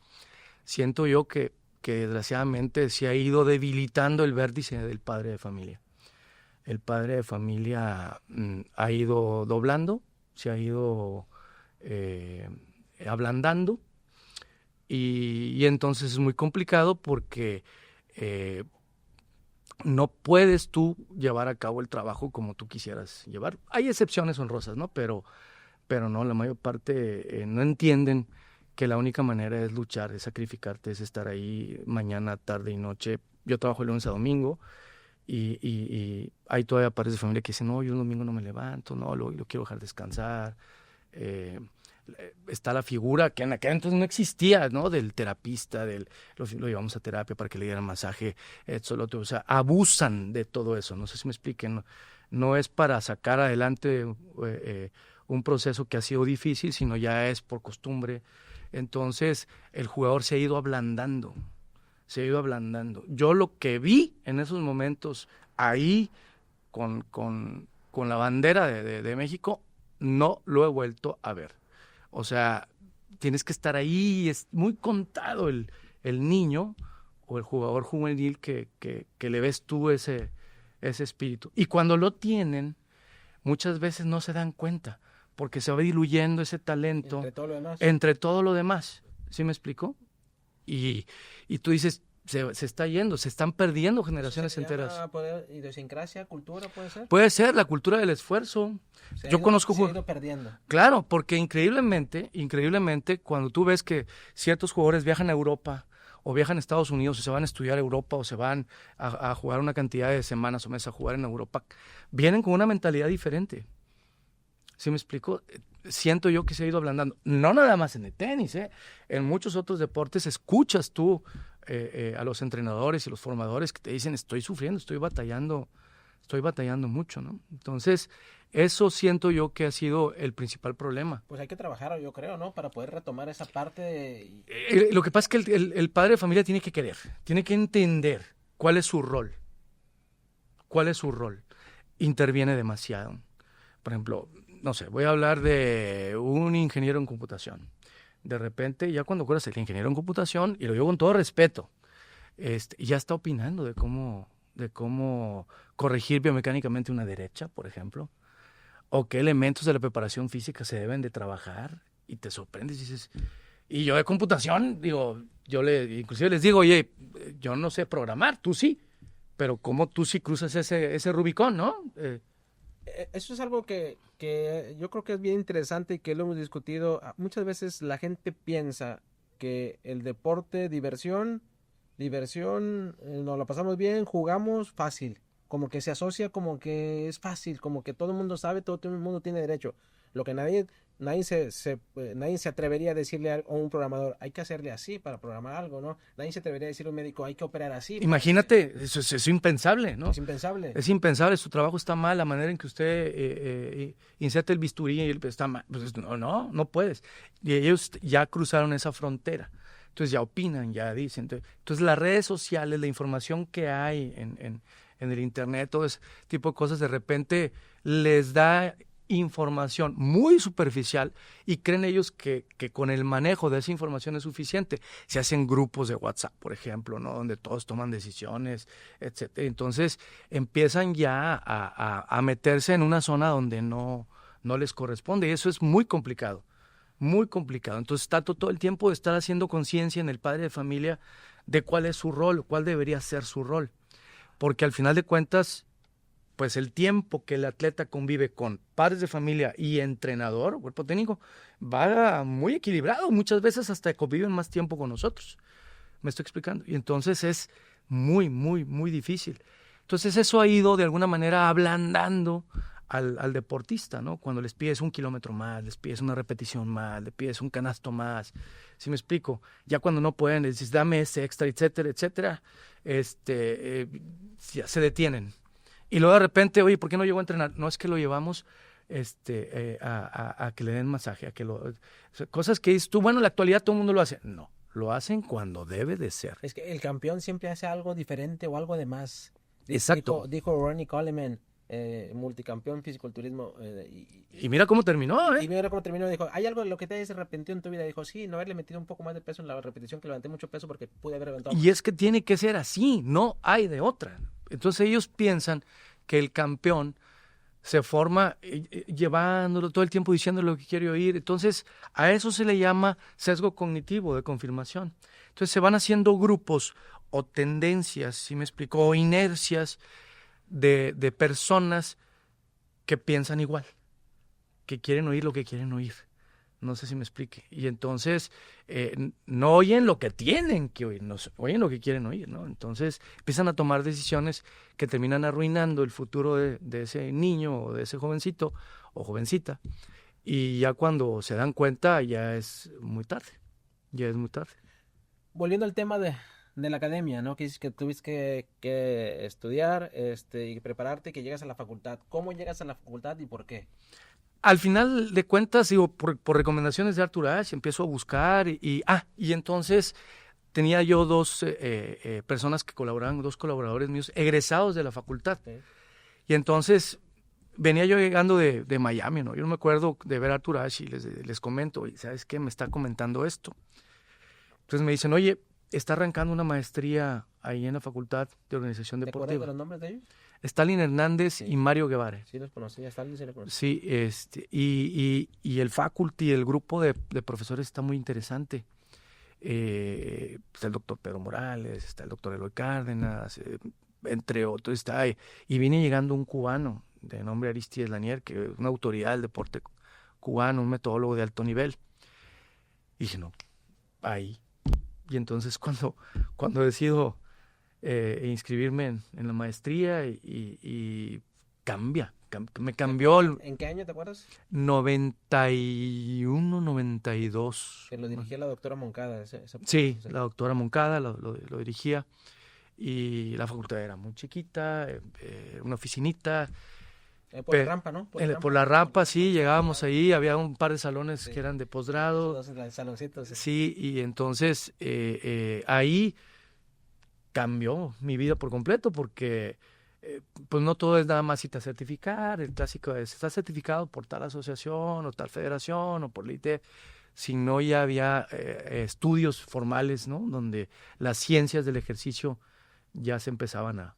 Siento yo que desgraciadamente se ha ido debilitando el vértice del padre de familia. El padre de familia ha ido doblando, se ha ido ablandando y entonces es muy complicado porque no puedes tú llevar a cabo el trabajo como tú quisieras llevar. Hay excepciones honrosas, ¿no? Pero no, la mayor parte no entienden que la única manera es luchar, es sacrificarte, es estar ahí mañana, tarde y noche. Yo trabajo de lunes a domingo y hay todavía padres de familia que dicen, no, yo el domingo no me levanto, no, lo quiero dejar descansar. Está la figura que en aquel entonces no existía, ¿no? Del terapista, lo llevamos a terapia para que le dieran masaje, o sea, abusan de todo eso, no sé si me expliquen, no es para sacar adelante un proceso que ha sido difícil, sino ya es por costumbre. Entonces el jugador se ha ido ablandando. Yo lo que vi en esos momentos ahí con la bandera de México, no lo he vuelto a ver. O sea, tienes que estar ahí, es muy contado el niño o el jugador juvenil que le ves tú ese espíritu. Y cuando lo tienen, muchas veces no se dan cuenta, porque se va diluyendo ese talento entre todo lo demás. ¿Sí me explico? Y tú dices, se está yendo, se están perdiendo generaciones enteras. ¿Idiosincrasia, cultura puede ser? Puede ser, la cultura del esfuerzo. Yo conozco se ha ido perdiendo. Claro, porque increíblemente, cuando tú ves que ciertos jugadores viajan a Europa o viajan a Estados Unidos o se van a estudiar a Europa o se van a jugar una cantidad de semanas o meses a jugar en Europa, vienen con una mentalidad diferente. ¿Sí me explico? siento yo que se ha ido ablandando. No nada más en el tenis, en muchos otros deportes escuchas tú a los entrenadores y los formadores que te dicen estoy sufriendo, estoy batallando mucho, ¿no? Entonces, eso siento yo que ha sido el principal problema. Pues hay que trabajar, yo creo, ¿no? Para poder retomar esa parte. Lo que pasa es que el padre de familia tiene que querer, tiene que entender cuál es su rol. ¿Cuál es su rol? Interviene demasiado. Por ejemplo, no sé, voy a hablar de un ingeniero en computación. De repente, ya cuando acuerdas el ingeniero en computación, y lo digo con todo respeto, ya está opinando de cómo corregir biomecánicamente una derecha, por ejemplo, o qué elementos de la preparación física se deben de trabajar, y te sorprendes y dices, y yo de computación, digo, inclusive les digo, oye, yo no sé programar, tú sí, pero cómo tú sí cruzas ese Rubicón, ¿no? Eso es algo que yo creo que es bien interesante y que lo hemos discutido. Muchas veces la gente piensa que el deporte, diversión, nos la pasamos bien, jugamos fácil, como que se asocia como que es fácil, como que todo el mundo sabe, todo el mundo tiene derecho. Lo que nadie se atrevería a decirle a un programador, hay que hacerle así para programar algo, ¿no? Nadie se atrevería a decirle a un médico, hay que operar así. Imagínate, eso es impensable, ¿no? Es impensable. Es impensable, su trabajo está mal, la manera en que usted inserta el bisturí está mal. Pues no puedes. Y ellos ya cruzaron esa frontera. Entonces ya opinan, ya dicen. Entonces las redes sociales, la información que hay en el internet, todo ese tipo de cosas, de repente les da información muy superficial y creen ellos que con el manejo de esa información es suficiente. Se hacen grupos de WhatsApp, por ejemplo, ¿no? Donde todos toman decisiones, etcétera. Entonces empiezan ya a meterse en una zona donde no les corresponde y eso es muy complicado, muy complicado. Entonces trato todo el tiempo de estar haciendo conciencia en el padre de familia de cuál es su rol, cuál debería ser su rol, porque al final de cuentas pues el tiempo que el atleta convive con padres de familia y entrenador, cuerpo técnico, va muy equilibrado. Muchas veces hasta conviven más tiempo con nosotros. ¿Me estoy explicando? Y entonces es muy, muy, muy difícil. Entonces eso ha ido de alguna manera ablandando al deportista, ¿no? Cuando les pides 1 kilómetro más, les pides una repetición más, les pides un canasto más. ¿Sí me explico? Ya cuando no pueden, les dices, dame ese extra, etcétera, etcétera, ya se detienen. Y luego de repente, oye, ¿por qué no llegó a entrenar? No, es que lo llevamos a que le den masaje, cosas que dices tú, bueno, en la actualidad todo el mundo lo hace. No, lo hacen cuando debe de ser. Es que el campeón siempre hace algo diferente o algo de más. Exacto. Dijo Ronnie Coleman, multicampeón fisiculturismo. Y mira cómo terminó, Y mira cómo terminó. Dijo, ¿hay algo de lo que te hayas arrepentido en tu vida? Dijo, sí, no haberle metido un poco más de peso en la repetición, que levanté mucho peso porque pude haber levantado. Y es que tiene que ser así, no hay de otra. Entonces ellos piensan que el campeón se forma llevándolo todo el tiempo diciendo lo que quiere oír. Entonces a eso se le llama sesgo cognitivo de confirmación. Entonces se van haciendo grupos o tendencias, ¿sí me explico? O inercias de personas que piensan igual, que quieren oír lo que quieren oír. No sé si me explique. Y entonces no oyen lo que tienen que oír, no oyen lo que quieren oír, ¿no? Entonces empiezan a tomar decisiones que terminan arruinando el futuro de ese niño o de ese jovencito o jovencita. Y ya cuando se dan cuenta ya es muy tarde. Ya es muy tarde. Volviendo al tema de la academia, ¿no? Que dices que tuviste que estudiar y prepararte, que llegas a la facultad. ¿Cómo llegas a la facultad y por qué? Al final de cuentas, digo, por recomendaciones de Artur Ashe, empiezo a buscar y entonces tenía yo dos personas que colaboraban, 2 colaboradores míos, egresados de la facultad. Sí. Y entonces venía yo llegando de Miami, ¿no? Yo no me acuerdo de ver a Artur Ashe y les comento, ¿sabes qué? Me está comentando esto. Entonces me dicen, oye, está arrancando una maestría ahí en la Facultad de Organización Deportiva. ¿Te acuerdas de los nombres de ellos? Stalin Hernández y Mario Guevara. Sí, los conocí, a Stalin sí los conocí. Sí, y el faculty, el grupo de profesores está muy interesante. Está el doctor Pedro Morales, está el doctor Eloy Cárdenas, entre otros está ahí. Y viene llegando un cubano de nombre Aristides Lanier, que es una autoridad del deporte cubano, un metodólogo de alto nivel. Y dije, no, ahí. Y entonces cuando decido inscribirme en la maestría y me cambió el ¿En qué año te acuerdas? 91, 92. Que lo dirigía la doctora Moncada. Sí, la doctora Moncada lo dirigía y la facultad era muy chiquita, una oficina. Por la rampa, ¿no? Por la rampa, sí, llegábamos ahí, había un par de salones que eran de posgrado. Los saloncitos. Sí, y entonces ahí cambió mi vida por completo porque pues no todo es nada más irte a certificar, el clásico es, estás certificado por tal asociación o tal federación o por la ITEF, sino ya había estudios formales, ¿no? Donde las ciencias del ejercicio ya se empezaban a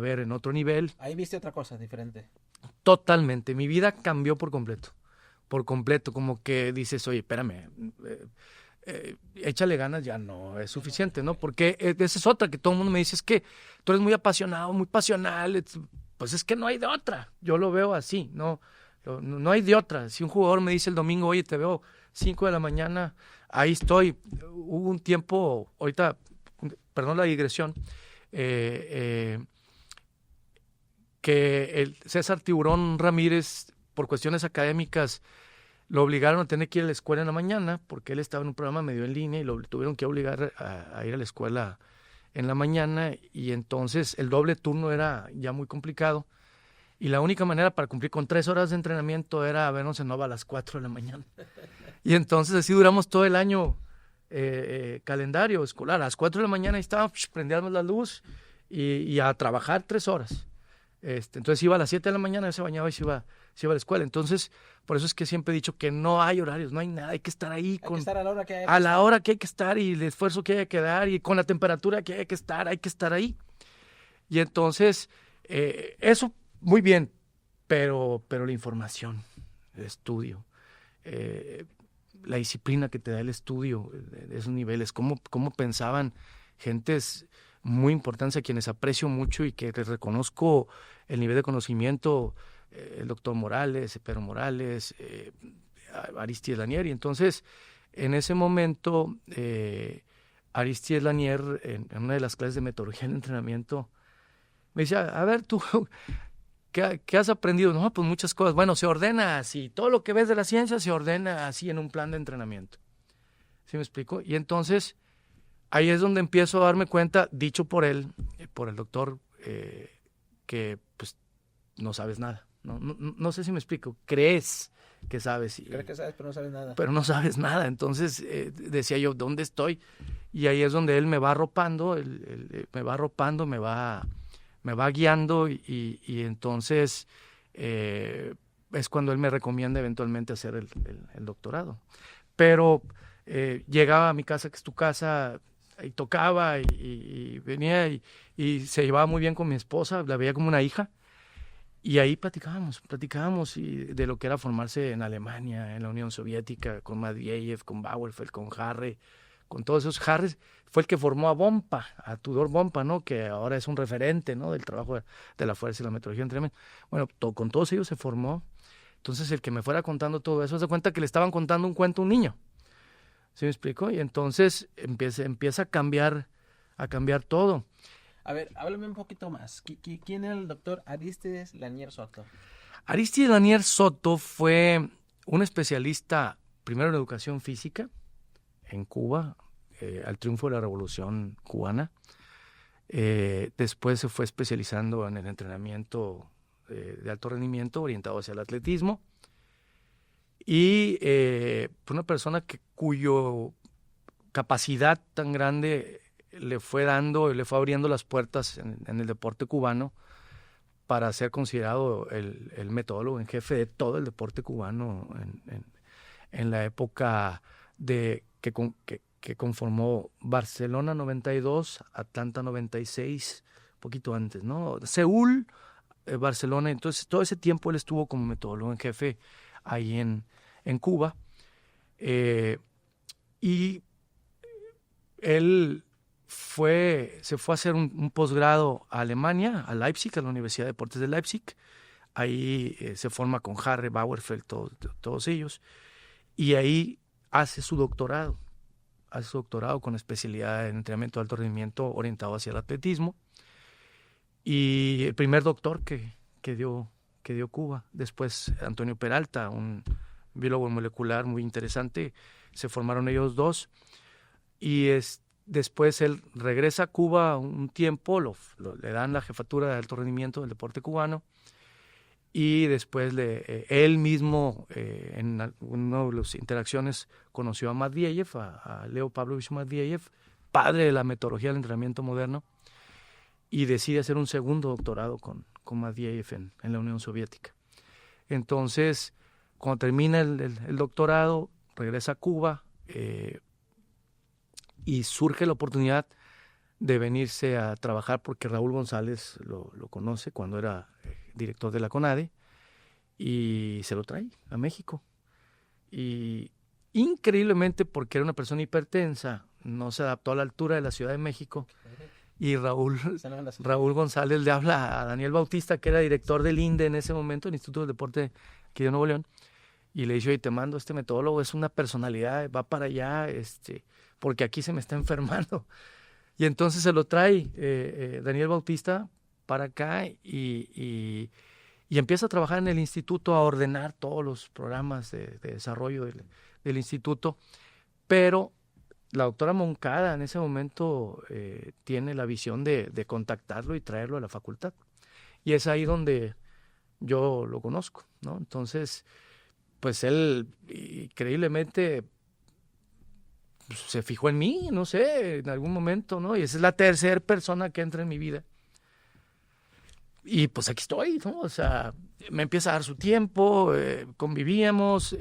ver en otro nivel. Ahí viste otra cosa diferente. Totalmente, mi vida cambió por completo, como que dices, oye, espérame, échale ganas, ya no es suficiente, ¿no? Porque esa es otra que todo el mundo me dice, es que tú eres muy apasionado, muy pasional, pues es que no hay de otra, yo lo veo así, no hay de otra. Si un jugador me dice el domingo, oye, te veo 5 de la mañana, ahí estoy. Hubo un tiempo, ahorita, perdón la digresión, que el César Tiburón Ramírez, por cuestiones académicas, lo obligaron a tener que ir a la escuela en la mañana, porque él estaba en un programa medio en línea y lo tuvieron que obligar a ir a la escuela en la mañana, y entonces el doble turno era ya muy complicado, y la única manera para cumplir con 3 horas de entrenamiento era vernos en Nova a las 4 de la mañana. Y entonces así duramos todo el año calendario escolar. A las 4 de la mañana estábamos, prendíamos la luz y a trabajar 3 horas. Entonces iba a las 7 de la mañana, se bañaba y se iba a la escuela. Entonces, por eso es que siempre he dicho que no hay horarios, no hay nada, hay que estar ahí Hay que estar a la hora que hay que estar, y el esfuerzo que hay que dar y con la temperatura que hay que estar ahí. Y entonces, eso muy bien, pero la información, el estudio, la disciplina que te da el estudio de esos niveles, cómo pensaban gentes muy importantes a quienes aprecio mucho y que les reconozco el nivel de conocimiento, el doctor Morales, Pedro Morales, Aristides Lanier. Y entonces, en ese momento, Aristides Lanier, en una de las clases de metodología de entrenamiento, me decía, a ver, tú, ¿qué has aprendido? No, pues muchas cosas. Bueno, se ordena así, todo lo que ves de la ciencia se ordena así en un plan de entrenamiento. ¿Sí me explico? Y entonces, ahí es donde empiezo a darme cuenta, dicho por él, por el doctor, que pues no sabes nada. No sé si me explico. Crees que sabes. Crees que sabes, pero no sabes nada. Pero no sabes nada. Entonces decía yo, ¿dónde estoy? Y ahí es donde él me va arropando, me va guiando y entonces es cuando él me recomienda eventualmente hacer el doctorado. Pero llegaba a mi casa, que es tu casa, y tocaba y venía y se llevaba muy bien con mi esposa, la veía como una hija, y ahí platicábamos y de lo que era formarse en Alemania, en la Unión Soviética, con Medvedev, con Bauerfeld, con Harry, con todos esos. Harry fue el que formó a Bompa, a Tudor Bompa, ¿no? Que ahora es un referente, ¿no? Del trabajo de la fuerza y la metodología de entrenamiento. Bueno, con todos ellos se formó. Entonces el que me fuera contando todo eso, se cuenta que le estaban contando un cuento a un niño. ¿Sí me explico? Y entonces empieza a cambiar todo. A ver, háblame un poquito más. ¿Quién era el doctor Aristides Lanier Soto? Aristides Lanier Soto fue un especialista, primero en educación física, en Cuba, al triunfo de la Revolución Cubana. Después se fue especializando en el entrenamiento de alto rendimiento orientado hacia el atletismo. Y una persona cuyo capacidad tan grande le fue abriendo las puertas en el deporte cubano para ser considerado el metodólogo en jefe de todo el deporte cubano en la época que conformó Barcelona 92, Atlanta 96, un poquito antes, ¿no? Seúl, Barcelona. Entonces todo ese tiempo él estuvo como metodólogo en jefe ahí en Cuba, y él se fue a hacer un posgrado a Alemania, a Leipzig, a la Universidad de Deportes de Leipzig. Ahí se forma con Harry, Bauerfeld, todos ellos, y ahí hace su doctorado con especialidad en entrenamiento de alto rendimiento orientado hacia el atletismo. Y el primer doctor que dio que dio Cuba. Después Antonio Peralta, un biólogo molecular muy interesante, se formaron ellos dos. Y después él regresa a Cuba un tiempo, le dan la jefatura de alto rendimiento del deporte cubano. Y después él mismo, en una de las interacciones, conoció a Matveyev, a Leo Pavlovich Matveyev, padre de la metodología del entrenamiento moderno, y decide hacer un segundo doctorado con Matveyev en la Unión Soviética. Entonces, cuando termina el doctorado, regresa a Cuba y surge la oportunidad de venirse a trabajar porque Raúl González lo conoce cuando era director de la CONADE y se lo trae a México. Y increíblemente, porque era una persona hipertensa, no se adaptó a la altura de la Ciudad de México. Y Raúl González le habla a Daniel Bautista, que era director del INDE en ese momento, el Instituto del Deporte aquí de Nuevo León, y le dice: oye, te mando este metodólogo, es una personalidad, va para allá, porque aquí se me está enfermando. Y entonces se lo trae Daniel Bautista para acá y empieza a trabajar en el instituto, a ordenar todos los programas de desarrollo del instituto. Pero la doctora Moncada en ese momento tiene la visión de contactarlo y traerlo a la facultad. Y es ahí donde yo lo conozco, ¿no? Entonces, pues él increíblemente se fijó en mí, no sé, en algún momento, ¿no? Y esa es la tercera persona que entra en mi vida. Y pues aquí estoy, ¿no? O sea, me empieza a dar su tiempo, convivíamos,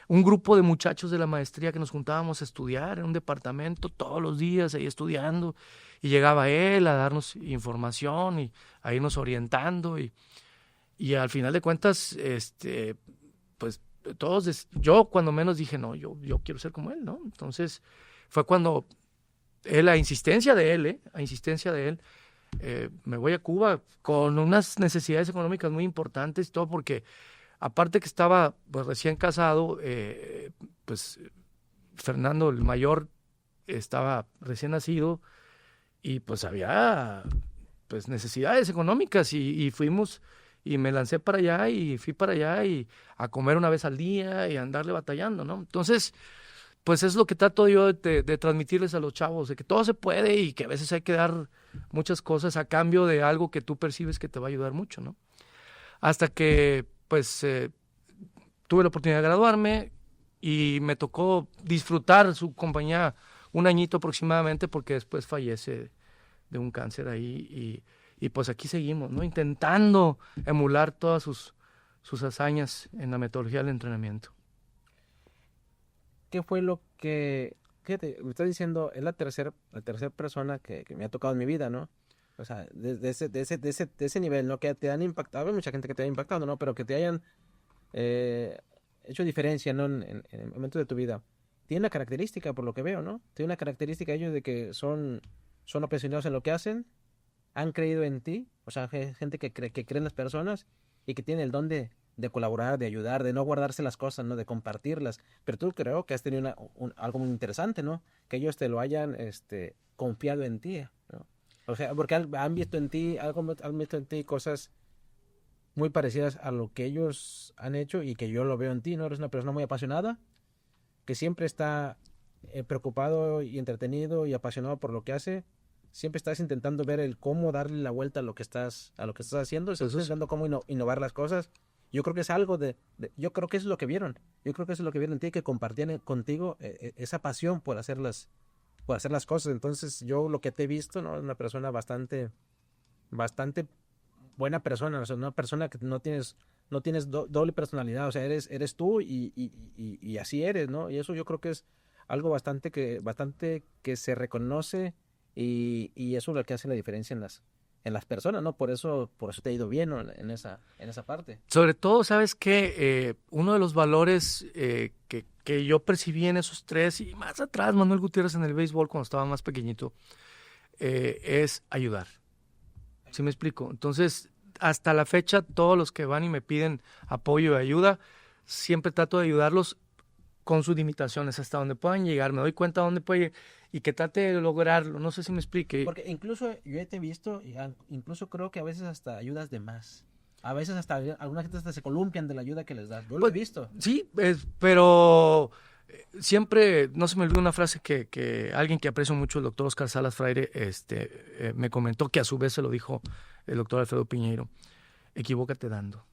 un grupo de muchachos de la maestría que nos juntábamos a estudiar en un departamento todos los días, ahí estudiando, y llegaba él a darnos información y a irnos orientando, y al final de cuentas, pues todos, yo cuando menos dije, no, yo quiero ser como él, ¿no? Entonces fue cuando a insistencia de él, me voy a Cuba con unas necesidades económicas muy importantes y todo, porque aparte que estaba pues recién casado, pues Fernando el mayor estaba recién nacido y pues había pues necesidades económicas y fuimos y me lancé para allá y fui para allá y a comer una vez al día y a andarle batallando, ¿no? Entonces, pues es lo que trato yo de transmitirles a los chavos, de que todo se puede y que a veces hay que dar muchas cosas a cambio de algo que tú percibes que te va a ayudar mucho, ¿no? Hasta que, pues, tuve la oportunidad de graduarme y me tocó disfrutar su compañía un añito aproximadamente, porque después fallece de un cáncer ahí y pues aquí seguimos, ¿no? Intentando emular todas sus hazañas en la metodología del entrenamiento. ¿Qué fue lo que... Fíjate, me estás diciendo, es la tercera persona que me ha tocado en mi vida, ¿no? O sea, de ese nivel, ¿no? Que te han impactado, hay mucha gente que te ha impactado, ¿no? Pero que te hayan hecho diferencia, ¿no? En el momento de tu vida. Tiene una característica, por lo que veo, ¿no? Tiene una característica ellos de que son apasionados en lo que hacen, han creído en ti, o sea, gente que cree en las personas y que tiene el don de colaborar, de ayudar, de no guardarse las cosas, ¿no? De compartirlas. Pero tú creo que has tenido algo muy interesante, ¿no? Que ellos te lo hayan confiado en ti, ¿no? O sea, porque han visto en ti, han visto en ti cosas muy parecidas a lo que ellos han hecho y que yo lo veo en ti, ¿no? Eres una persona muy apasionada, que siempre está preocupado y entretenido y apasionado por lo que hace. Siempre estás intentando ver el cómo darle la vuelta a lo que estás haciendo, estás intentando cómo innovar las cosas. Yo creo que es algo yo creo que eso es lo que vieron. Yo creo que eso es lo que vieron en ti, que compartían contigo esa pasión por hacer las cosas. Entonces, yo lo que te he visto, ¿no? Es una persona bastante buena persona, o sea, una persona que no tienes doble personalidad, o sea, eres tú y así eres, ¿no? Y eso yo creo que es algo bastante que se reconoce y eso es lo que hace la diferencia en las personas, ¿no? Por eso te ha ido bien, ¿no? en esa parte. Sobre todo, ¿sabes qué? Uno de los valores que yo percibí en esos tres, y más atrás, Manuel Gutiérrez, en el béisbol, cuando estaba más pequeñito, es ayudar. ¿Sí me explico? Entonces, hasta la fecha, todos los que van y me piden apoyo y ayuda, siempre trato de ayudarlos con sus limitaciones, hasta donde puedan llegar. Me doy cuenta de dónde puede llegar y que trate de lograrlo. No sé si me explique. Porque incluso yo te he visto, incluso creo que a veces hasta ayudas de más. A veces hasta alguna gente hasta se columpian de la ayuda que les das. Yo lo Pues, he visto. Sí, pero siempre, no se me olvida una frase que alguien que aprecio mucho, el doctor Oscar Salas Freire, me comentó, que a su vez se lo dijo el doctor Alfredo Piñeiro: equivócate dando.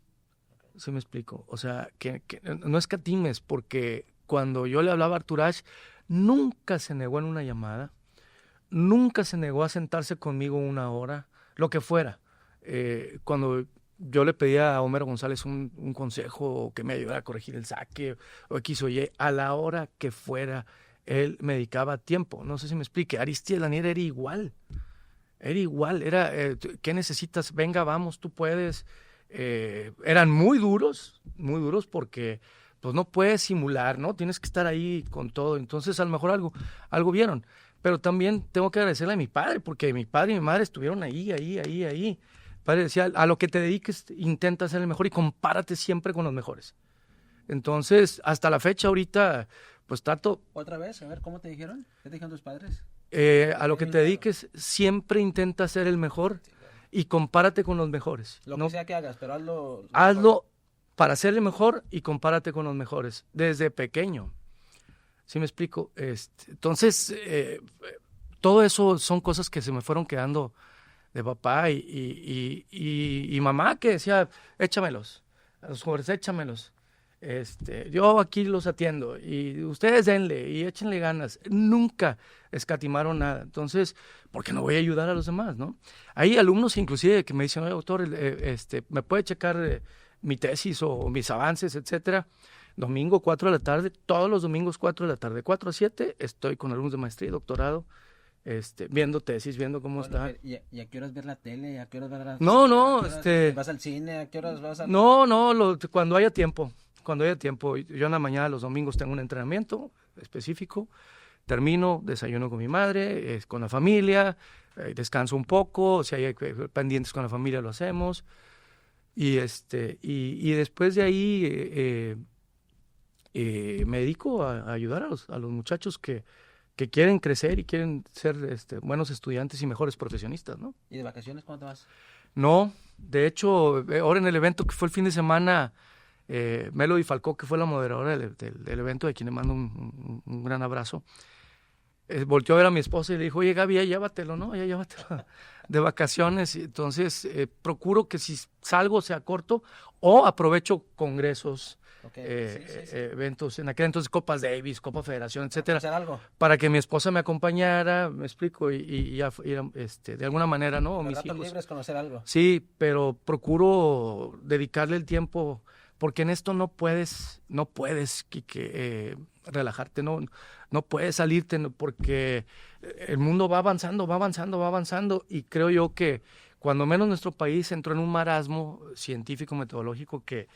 ¿Sí me explico? O sea, que no escatimes, porque cuando yo le hablaba a Arturage, nunca se negó en una llamada, nunca se negó a sentarse conmigo una hora, lo que fuera. Cuando yo le pedía a Homero González un consejo, o que me ayudara a corregir el saque, o X o Y, a la hora que fuera, él me dedicaba tiempo. No sé si me explique. Aristide Lanier era igual. Era igual. ¿Qué necesitas? Venga, vamos, tú puedes. Eran muy duros porque pues no puedes simular, ¿no? Tienes que estar ahí con todo. Entonces, a lo mejor algo vieron. Pero también tengo que agradecerle a mi padre, porque mi padre y mi madre estuvieron ahí. Mi padre decía: a lo que te dediques, intenta ser el mejor y compárate siempre con los mejores. Entonces, hasta la fecha ahorita, pues trato... ¿Otra vez? A ver, ¿cómo te dijeron? ¿Qué te dijeron tus padres? A lo que te dediques, siempre intenta ser el mejor y compárate con los mejores. Lo ¿no? que sea que hagas, pero hazlo... Hazlo para ser el mejor y compárate con los mejores, desde pequeño. ¿Sí me explico? Entonces, todo eso son cosas que se me fueron quedando de papá y mamá, que decía: échamelos, a los jóvenes, échamelos. Yo aquí los atiendo y ustedes denle y échenle ganas. Nunca escatimaron nada. Entonces, ¿por qué no voy a ayudar a los demás, no? Hay alumnos inclusive que me dicen: oye, doctor, ¿me puede checar mi tesis o mis avances, etcétera? Domingo, 4 de la tarde, todos los domingos, 4 de la tarde, 4 a 7, estoy con alumnos de maestría y doctorado, viendo tesis, viendo cómo está. ¿Y a qué horas ver la tele? ¿A qué horas ver No, ¿Vas al cine? ¿A qué horas vas al...? No, cuando haya tiempo. Yo en la mañana, los domingos, tengo un entrenamiento específico, termino, desayuno con mi madre, con la familia, descanso un poco, si hay pendientes con la familia lo hacemos, y después de ahí me dedico a ayudar a los muchachos que quieren crecer y quieren ser buenos estudiantes y mejores profesionistas, ¿no? ¿Y de vacaciones cuándo te vas? No, de hecho, ahora en el evento que fue el fin de semana, Melody Falcó, que fue la moderadora del evento, de quien le mando un gran abrazo, volteó a ver a mi esposa y le dijo: oye, Gaby, ya llévatelo, ¿no? Ya llévatelo de vacaciones. Y entonces, procuro que si salgo sea corto, o aprovecho congresos, eventos, en aquel entonces Copas Davis, Copa Federación, etcétera, ¿Hacer algo? para que mi esposa me acompañara, me explico, y de alguna manera, ¿no? O mis Ratos hijos. libres, conocer algo. Sí, pero procuro dedicarle el tiempo, porque en esto no puedes, relajarte, no puedes salirte, porque el mundo va avanzando, y creo yo que cuando menos nuestro país entró en un marasmo científico, metodológico, que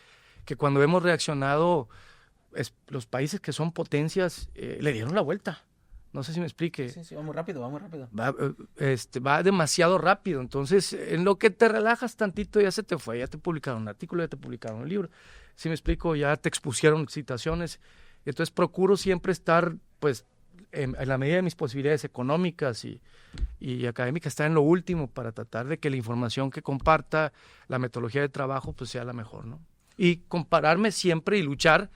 cuando hemos reaccionado, los países que son potencias le dieron la vuelta. No sé si me explique. Sí, va muy rápido. Va demasiado rápido. Entonces, en lo que te relajas tantito, ya se te fue. Ya te publicaron un artículo, ya te publicaron un libro. ¿Sí me explico? Ya te expusieron citaciones. Entonces, procuro siempre estar, pues, en la medida de mis posibilidades económicas y académicas, estar en lo último para tratar de que la información que comparta, la metodología de trabajo, pues sea la mejor, ¿no? Y compararme siempre y luchar,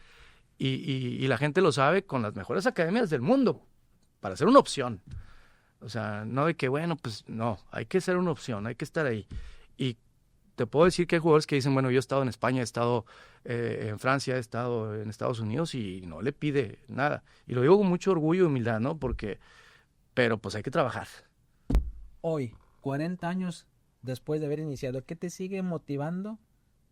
y la gente lo sabe, con las mejores academias del mundo, para ser una opción. O sea, no de que, bueno, pues no, hay que ser una opción, hay que estar ahí. Y te puedo decir que hay jugadores que dicen: bueno, yo he estado en España, he estado en Francia, he estado en Estados Unidos, y no le pide nada. Y lo digo con mucho orgullo y humildad, ¿no? Pero pues hay que trabajar. Hoy, 40 años después de haber iniciado, ¿qué te sigue motivando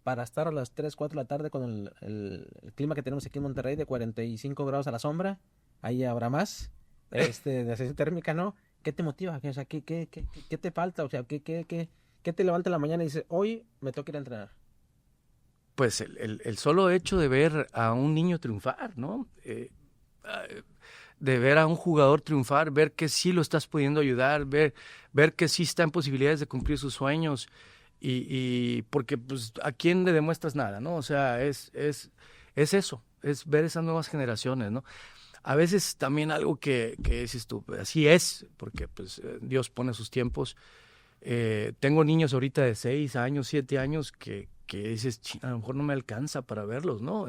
para estar a las 3, 4 de la tarde con el clima que tenemos aquí en Monterrey de 45 grados a la sombra? Ahí habrá más de sensación térmica, ¿no? ¿Qué te motiva? O sea, ¿qué te falta? O sea, ¿qué te levanta en la mañana y dices: hoy me toca ir a entrenar? Pues el solo hecho de ver a un niño triunfar, ¿no? De ver a un jugador triunfar, ver que sí lo estás pudiendo ayudar, ver que sí está en posibilidades de cumplir sus sueños, y porque pues a quién le demuestras nada, ¿no? O sea, es eso, es ver esas nuevas generaciones, ¿no? A veces también algo que dices tú: así es, porque pues Dios pone sus tiempos. Tengo niños ahorita de 6 años, 7 años que que dices, a lo mejor no me alcanza para verlos, ¿no?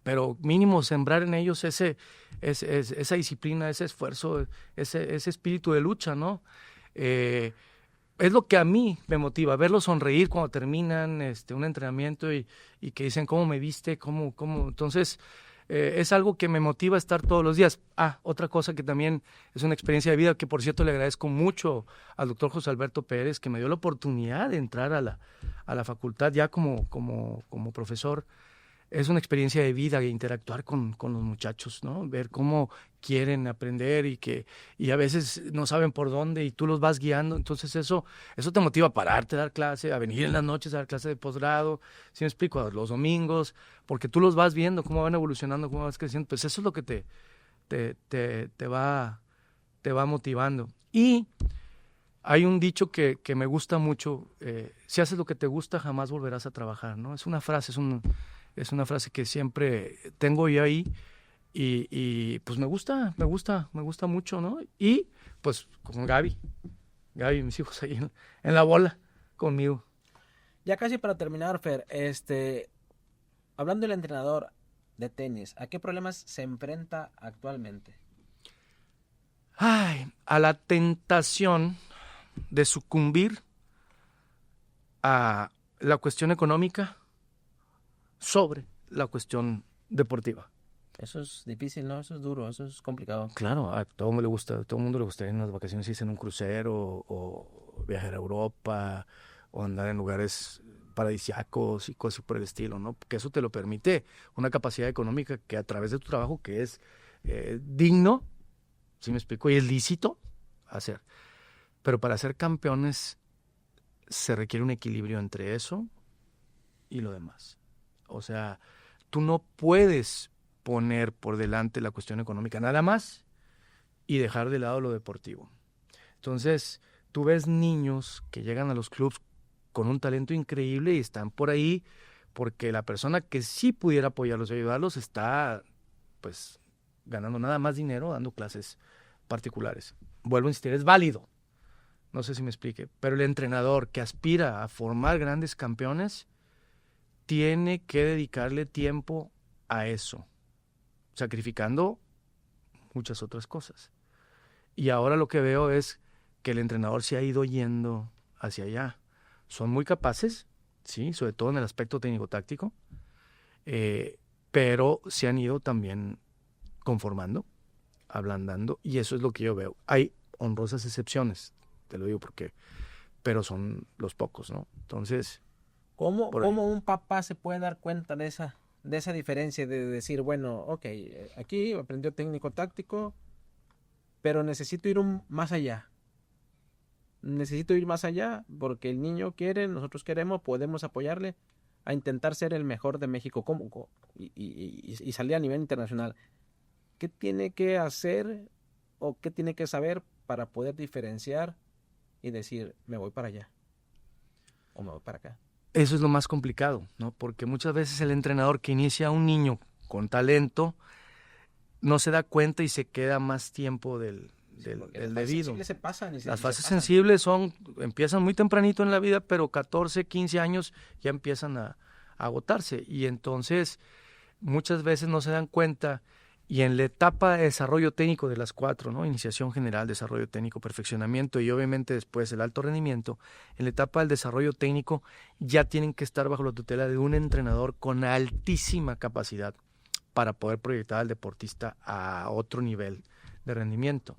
Pero mínimo sembrar en ellos esa disciplina, ese esfuerzo, ese espíritu de lucha, ¿no? Es lo que a mí me motiva, verlos sonreír cuando terminan un entrenamiento y que dicen, ¿cómo me viste? ¿Cómo? Entonces, es algo que me motiva a estar todos los días. Otra cosa que también es una experiencia de vida, que por cierto le agradezco mucho al doctor José Alberto Pérez, que me dio la oportunidad de entrar a la facultad ya como profesor. Es una experiencia de vida, de interactuar con los muchachos, ¿no? Ver cómo quieren aprender y a veces no saben por dónde y tú los vas guiando. Entonces eso te motiva a pararte a dar clase, a venir en las noches a dar clase de posgrado, ¿sí me explico? Los domingos, porque tú los vas viendo, cómo van evolucionando, cómo vas creciendo. Pues eso es lo que te va motivando. Y hay un dicho que me gusta mucho, si haces lo que te gusta, jamás volverás a trabajar, ¿no? Es una frase, es una frase que siempre tengo yo ahí y pues me gusta mucho, ¿no? Y pues con Gaby, mis hijos ahí en la bola conmigo. Ya casi para terminar, Fer, hablando del entrenador de tenis, ¿a qué problemas se enfrenta actualmente? A la tentación de sucumbir a la cuestión económica sobre la cuestión deportiva. Eso es difícil, ¿no? Eso es duro, eso es complicado. Claro, a todo el mundo le gusta ir en las vacaciones, irse en un crucero o viajar a Europa o andar en lugares paradisíacos y cosas por el estilo, ¿no? Porque eso te lo permite una capacidad económica que a través de tu trabajo, que es digno, ¿sí me explico? Y es lícito hacer. Pero para ser campeones se requiere un equilibrio entre eso y lo demás. O sea, tú no puedes poner por delante la cuestión económica nada más y dejar de lado lo deportivo. Entonces, tú ves niños que llegan a los clubs con un talento increíble y están por ahí porque la persona que sí pudiera apoyarlos y ayudarlos está, pues, ganando nada más dinero dando clases particulares. Vuelvo a insistir, es válido. No sé si me explique, pero el entrenador que aspira a formar grandes campeones tiene que dedicarle tiempo a eso, sacrificando muchas otras cosas. Y ahora lo que veo es que el entrenador se ha ido yendo hacia allá. Son muy capaces, sí, sobre todo en el aspecto técnico-táctico, pero se han ido también conformando, ablandando, y eso es lo que yo veo. Hay honrosas excepciones, te lo digo porque, pero son los pocos, ¿no? Entonces, ¿Cómo un papá se puede dar cuenta de esa diferencia de decir, bueno, ok, aquí aprendió técnico-táctico, pero necesito ir más allá? Necesito ir más allá porque el niño quiere, nosotros queremos, podemos apoyarle a intentar ser el mejor de México y salir a nivel internacional. ¿Qué tiene que hacer o qué tiene que saber para poder diferenciar y decir, me voy para allá o me voy para acá? eso es lo más complicado, ¿no? Porque muchas veces el entrenador que inicia a un niño con talento no se da cuenta y se queda más tiempo del debido. Las fases sensibles empiezan muy tempranito en la vida, pero 14, 15 años ya empiezan a agotarse. Y entonces muchas veces no se dan cuenta. Y en la etapa de desarrollo técnico de las 4, ¿no? Iniciación general, desarrollo técnico, perfeccionamiento y obviamente después el alto rendimiento, en la etapa del desarrollo técnico ya tienen que estar bajo la tutela de un entrenador con altísima capacidad para poder proyectar al deportista a otro nivel de rendimiento.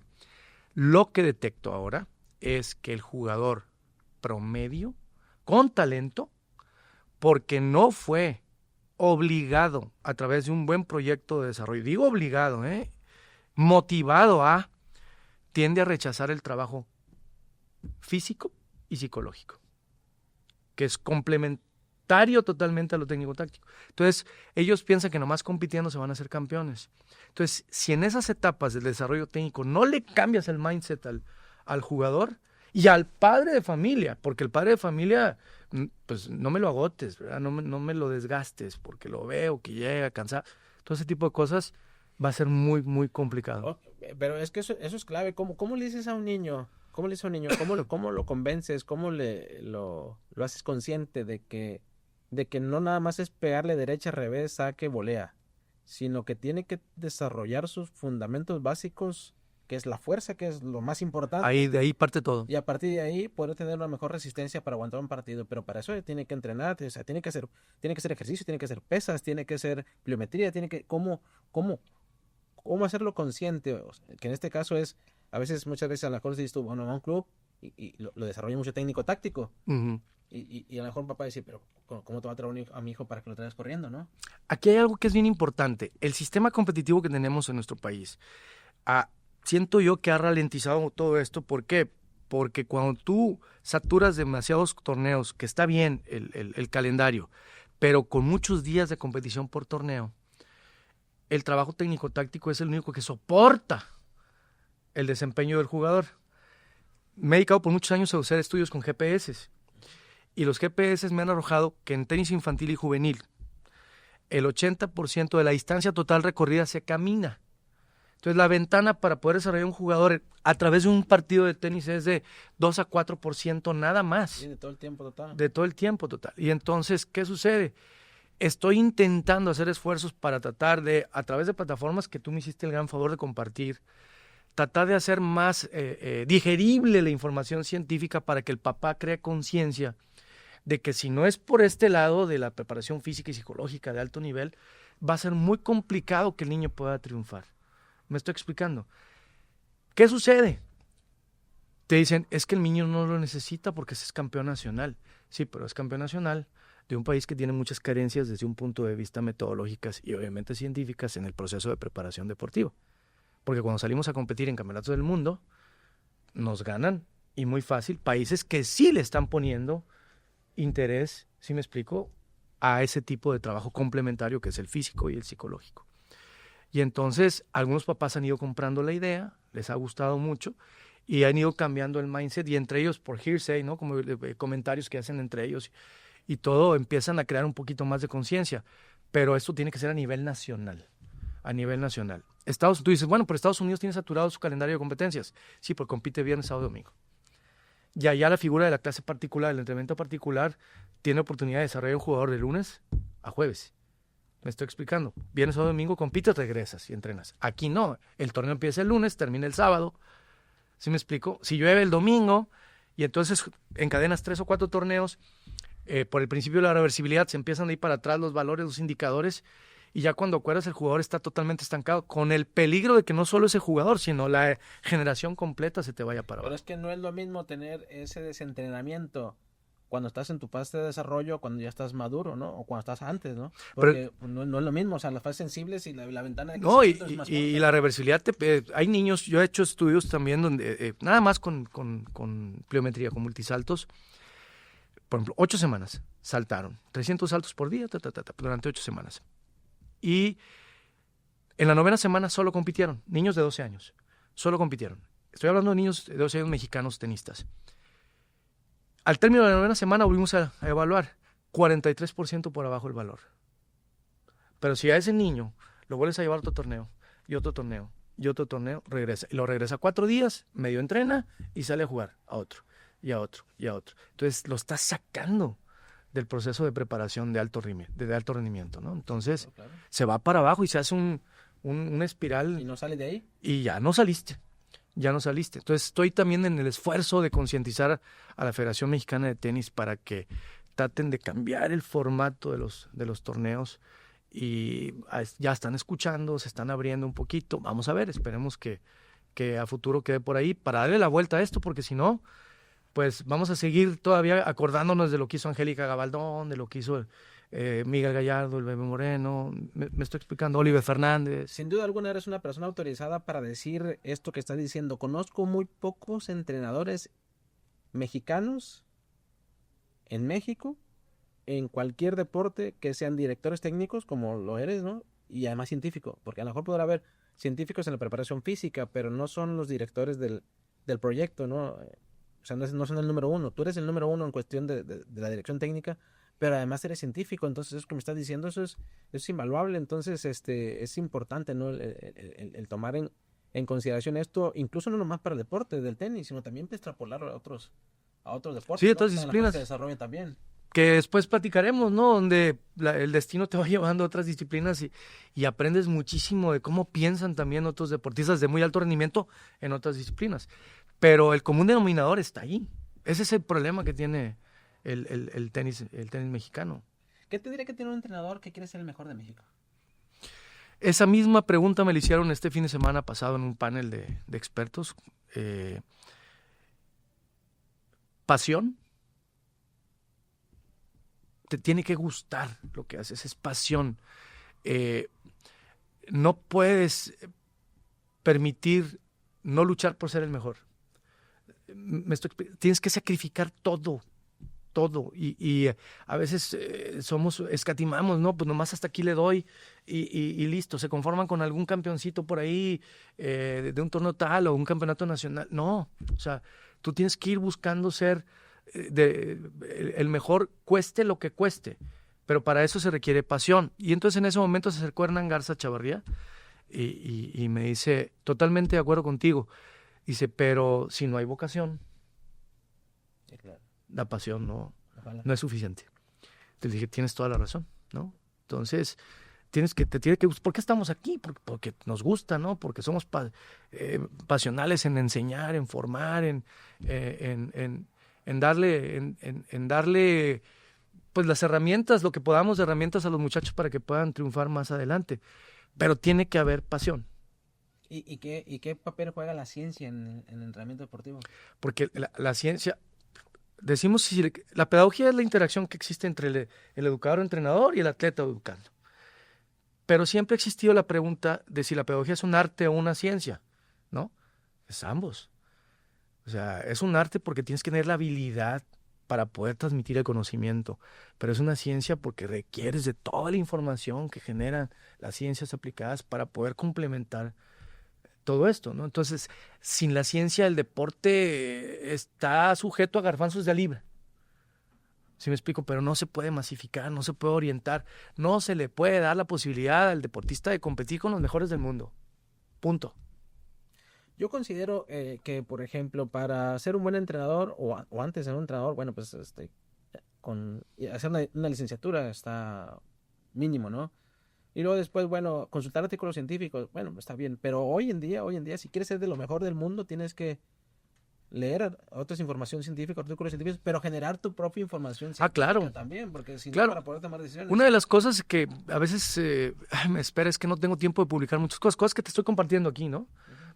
Lo que detecto ahora es que el jugador promedio, con talento, porque no fue obligado a través de un buen proyecto de desarrollo, digo obligado, motivado tiende a rechazar el trabajo físico y psicológico, que es complementario totalmente a lo técnico-táctico. Entonces, ellos piensan que nomás compitiendo se van a hacer campeones. Entonces, si en esas etapas del desarrollo técnico no le cambias el mindset al jugador y al padre de familia, porque el padre de familia, pues no me lo agotes, ¿verdad? No me lo desgastes, porque lo veo que llega cansado. Todo ese tipo de cosas va a ser muy, muy complicado. Pero es que eso es clave. ¿Cómo le dices a un niño? ¿Cómo le dices a un niño? ¿Cómo lo convences? ¿Cómo lo haces consciente de que de que no nada más es pegarle derecha, revés, saque, volea, sino que tiene que desarrollar sus fundamentos básicos, que es la fuerza, que es lo más importante. De ahí parte todo. Y a partir de ahí poder tener una mejor resistencia para aguantar un partido. Pero para eso tiene que entrenar, o sea, tiene que hacer ejercicio, tiene que hacer pesas, tiene que hacer pliometría, tiene que, cómo hacerlo consciente, o sea, que en este caso es, muchas veces a lo mejor dices tú, bueno, va a un club y lo desarrolla mucho técnico táctico. Uh-huh. Y a lo mejor papá dice, pero ¿cómo te va a traer a mi hijo para que lo traigas corriendo, no? Aquí hay algo que es bien importante. El sistema competitivo que tenemos en nuestro país, siento yo que ha ralentizado todo esto. ¿Por qué? Porque cuando tú saturas demasiados torneos, que está bien el calendario, pero con muchos días de competición por torneo, el trabajo técnico-táctico es el único que soporta el desempeño del jugador. Me he dedicado por muchos años a hacer estudios con GPS. Y los GPS me han arrojado que en tenis infantil y juvenil, el 80% de la distancia total recorrida se camina. Entonces, la ventana para poder desarrollar un jugador a través de un partido de tenis es de 2 a 4% nada más. Sí, de todo el tiempo total. De todo el tiempo total. Y entonces, ¿qué sucede? Estoy intentando hacer esfuerzos para tratar de, a través de plataformas que tú me hiciste el gran favor de compartir, tratar de hacer más digerible la información científica para que el papá cree conciencia de que si no es por este lado de la preparación física y psicológica de alto nivel, va a ser muy complicado que el niño pueda triunfar. ¿Me estoy explicando? ¿Qué sucede? Te dicen, es que el niño no lo necesita porque es campeón nacional. Sí, pero es campeón nacional de un país que tiene muchas carencias desde un punto de vista metodológicas y obviamente científicas en el proceso de preparación deportiva. Porque cuando salimos a competir en campeonatos del mundo, nos ganan, y muy fácil, países que sí le están poniendo interés, ¿sí me explico?, a ese tipo de trabajo complementario que es el físico y el psicológico. Y entonces algunos papás han ido comprando la idea, les ha gustado mucho y han ido cambiando el mindset, y entre ellos por hearsay, ¿no?, como comentarios que hacen entre ellos y todo, empiezan a crear un poquito más de conciencia. Pero esto tiene que ser a nivel nacional. A nivel nacional. Tú dices, bueno, pero Estados Unidos tiene saturado su calendario de competencias. Sí, porque compite viernes, sábado y domingo. Y allá la figura de la clase particular, el entrenamiento particular, tiene oportunidad de desarrollar un jugador de lunes a jueves. Me estoy explicando. Viernes o domingo compites, regresas y entrenas. Aquí no. El torneo empieza el lunes, termina el sábado. ¿Sí me explico? Si llueve el domingo y entonces encadenas 3 o 4 torneos, por el principio de la reversibilidad se empiezan a ir para atrás los valores, los indicadores, y ya cuando acuerdas el jugador está totalmente estancado, con el peligro de que no solo ese jugador, sino la generación completa se te vaya para abajo. Pero es que no es lo mismo tener ese desentrenamiento cuando estás en tu fase de desarrollo, cuando ya estás maduro, ¿no? O cuando estás antes, ¿no? Porque no es lo mismo, o sea, las fases sensibles y la ventana de no, crecimiento es más corta. Y la reversibilidad, hay niños, yo he hecho estudios también donde, nada más con pliometría, con multisaltos, por ejemplo, 8 semanas saltaron, 300 saltos por día, durante 8 semanas. Y en la 9ª semana solo compitieron, niños de 12 años, solo compitieron. Estoy hablando de niños de 12 años mexicanos tenistas. Al término de la 9ª semana volvimos a evaluar, 43% por abajo el valor. Pero si a ese niño lo vuelves a llevar a otro torneo, y otro torneo, y otro torneo, regresa. Y lo regresa 4 días, medio entrena, y sale a jugar a otro, y a otro, y a otro. Entonces lo estás sacando del proceso de preparación de alto rendimiento, ¿no? Entonces, claro, se va para abajo y se hace una espiral. ¿Y no sale de ahí? Y ya no saliste. Entonces, estoy también en el esfuerzo de concientizar a la Federación Mexicana de Tenis para que traten de cambiar el formato de los torneos, y ya están escuchando, se están abriendo un poquito. Vamos a ver, esperemos que a futuro quede por ahí para darle la vuelta a esto, porque si no, pues vamos a seguir todavía acordándonos de lo que hizo Angélica Gabaldón, de lo que hizo Miguel Gallardo, el Bebé Moreno, me estoy explicando, Oliver Fernández. Sin duda alguna eres una persona autorizada para decir esto que estás diciendo. Conozco muy pocos entrenadores mexicanos en México, en cualquier deporte, que sean directores técnicos como lo eres, ¿no? Y además científico, porque a lo mejor podrá haber científicos en la preparación física, pero no son los directores del proyecto, ¿no? O sea, no son el número uno. Tú eres el número uno en cuestión de la dirección técnica, pero además eres científico. Entonces, eso que me estás diciendo, eso es invaluable. Entonces, es importante, ¿no? El tomar en consideración esto, incluso no nomás para el deporte del tenis, sino también para extrapolarlo a otros deportes. Sí, ¿no? otras disciplinas. Se desarrolla también. que después platicaremos, ¿no? Donde el destino te va llevando a otras disciplinas y aprendes muchísimo de cómo piensan también otros deportistas de muy alto rendimiento en otras disciplinas. Pero el común denominador está ahí. Ese es el problema que tiene el tenis mexicano. ¿Qué te diría que tiene un entrenador que quiere ser el mejor de México? Esa misma pregunta me la hicieron este fin de semana pasado en un panel de expertos. Pasión. Te tiene que gustar lo que haces, es pasión. No puedes permitir no luchar por ser el mejor. Tienes que sacrificar todo. Y a veces escatimamos, ¿no? Pues nomás hasta aquí le doy y listo. Se conforman con algún campeoncito por ahí de un torneo tal o un campeonato nacional. No, o sea, tú tienes que ir buscando ser el mejor, cueste lo que cueste, pero para eso se requiere pasión. Y entonces en ese momento se acercó Hernán Garza Chavarría y me dice, totalmente de acuerdo contigo, dice, pero si no hay vocación, Sí, claro. la pasión no es suficiente. Te dije, tienes toda la razón, ¿no? Entonces ¿por qué estamos aquí? Porque nos gusta, ¿no? Porque somos pasionales en enseñar, en formar, en darle pues las herramientas, lo que podamos de herramientas a los muchachos para que puedan triunfar más adelante. Pero tiene que haber pasión. ¿Y qué papel juega la ciencia en el entrenamiento deportivo? Porque la ciencia, decimos, si la pedagogía es la interacción que existe entre el educador o entrenador y el atleta o educando. Pero siempre ha existido la pregunta de si la pedagogía es un arte o una ciencia, ¿no? Es ambos. O sea, es un arte porque tienes que tener la habilidad para poder transmitir el conocimiento, pero es una ciencia porque requieres de toda la información que generan las ciencias aplicadas para poder complementar todo esto, ¿no? Entonces, sin la ciencia, el deporte está sujeto a garbanzos de a libra. ¿Sí me explico? Pero no se puede masificar, no se puede orientar, no se le puede dar la posibilidad al deportista de competir con los mejores del mundo. Punto. Yo considero que, por ejemplo, para ser un buen entrenador o antes de ser un entrenador, bueno, pues hacer una licenciatura está mínimo, ¿no? Y luego después, bueno, consultar artículos científicos, bueno, está bien, pero hoy en día, si quieres ser de lo mejor del mundo, tienes que leer otras información científica, artículos científicos, pero generar tu propia información científica claro. También, porque si claro. no, para poder tomar decisiones. Una de las cosas que a veces me espera es que no tengo tiempo de publicar muchas cosas que te estoy compartiendo aquí, ¿no?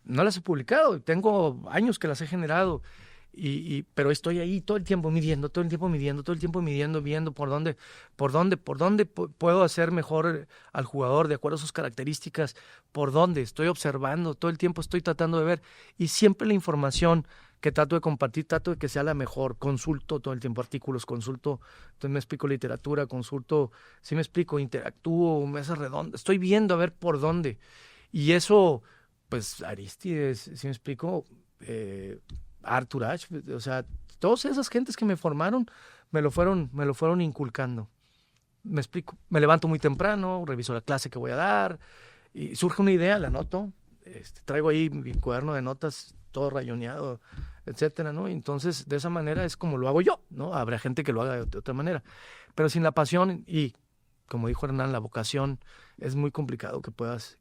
No las he publicado, tengo años que las he generado, pero estoy ahí todo el tiempo midiendo, viendo por dónde puedo hacer mejor al jugador de acuerdo a sus características, por dónde estoy observando, todo el tiempo estoy tratando de ver, y siempre la información que trato de compartir, trato de que sea la mejor. Consulto todo el tiempo artículos, entonces me explico literatura, sí me explico, interactúo, mesas redondas, estoy viendo a ver por dónde. Y pues Aristides, ¿sí me explico? Arthur Ashe, o sea, todas esas gentes que me formaron me lo fueron inculcando. Me explico, me levanto muy temprano, reviso la clase que voy a dar y surge una idea, la anoto, traigo ahí mi cuaderno de notas todo rayoneado, etcétera, ¿no? Entonces, de esa manera es como lo hago yo, ¿no? Habrá gente que lo haga de otra manera, pero sin la pasión y, como dijo Hernán, la vocación, es muy complicado que puedas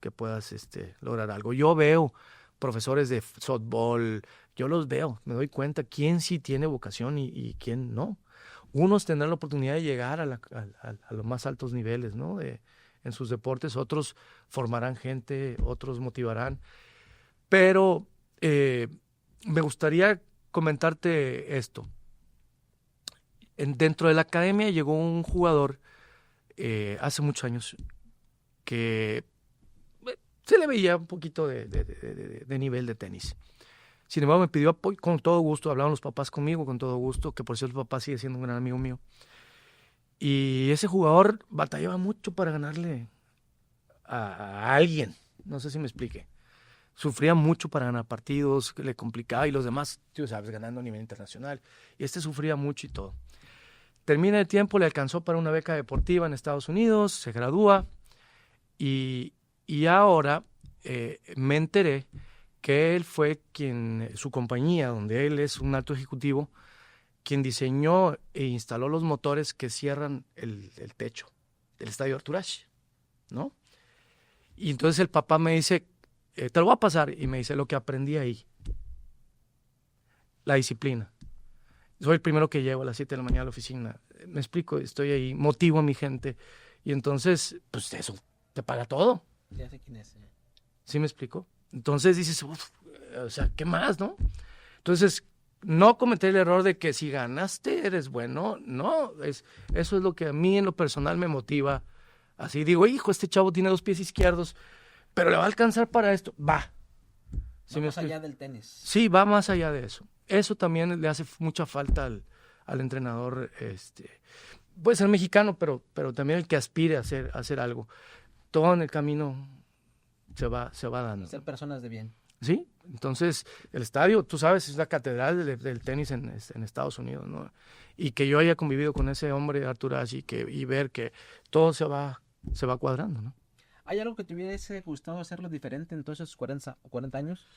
lograr algo. Yo veo profesores de softball, yo los veo, me doy cuenta quién sí tiene vocación y quién no. Unos tendrán la oportunidad de llegar a los más altos niveles, ¿no? En sus deportes, otros formarán gente, otros motivarán, pero me gustaría comentarte esto. Dentro de la academia llegó un jugador hace muchos años que se le veía un poquito de nivel de tenis. Sin embargo, me pidió apoyo con todo gusto, hablaban los papás conmigo con todo gusto, que por cierto el papá sigue siendo un gran amigo mío. Y ese jugador batallaba mucho para ganarle a alguien, no sé si me explique. Sufría mucho para ganar partidos, que le complicaba, y los demás, tú sabes, ganando a nivel internacional. Y sufría mucho y todo. Termina el tiempo, le alcanzó para una beca deportiva en Estados Unidos, se gradúa, y ahora me enteré que él fue su compañía, donde él es un alto ejecutivo, quien diseñó e instaló los motores que cierran el techo del estadio Artur Ashe, ¿no? Y entonces el papá me dice, te lo voy a pasar, y me dice lo que aprendí ahí. La disciplina. Soy el primero que llego a las 7 de la mañana a la oficina. Me explico, estoy ahí, motivo a mi gente. Y entonces, pues eso te paga todo. Ya sé quién es. ¿Sí me explico? Entonces dices, o sea, ¿qué más, no? Entonces, no cometer el error de que si ganaste eres bueno. No, eso es lo que a mí en lo personal me motiva. Así digo, hijo, este chavo tiene 2 pies izquierdos, pero le va a alcanzar para esto. Va. ¿Sí más allá del tenis? Sí, va más allá de eso. Eso también le hace mucha falta al entrenador, puede ser mexicano, pero también el que aspire a hacer algo. Todo en el camino se va dando. Ser personas de bien. Sí, entonces el estadio, tú sabes, es la catedral del tenis en Estados Unidos, ¿no? Y que yo haya convivido con ese hombre, Artur Ashe, y ver que todo se va cuadrando, ¿no? ¿Hay algo que te hubiese gustado hacerlo diferente en todos esos 40 años?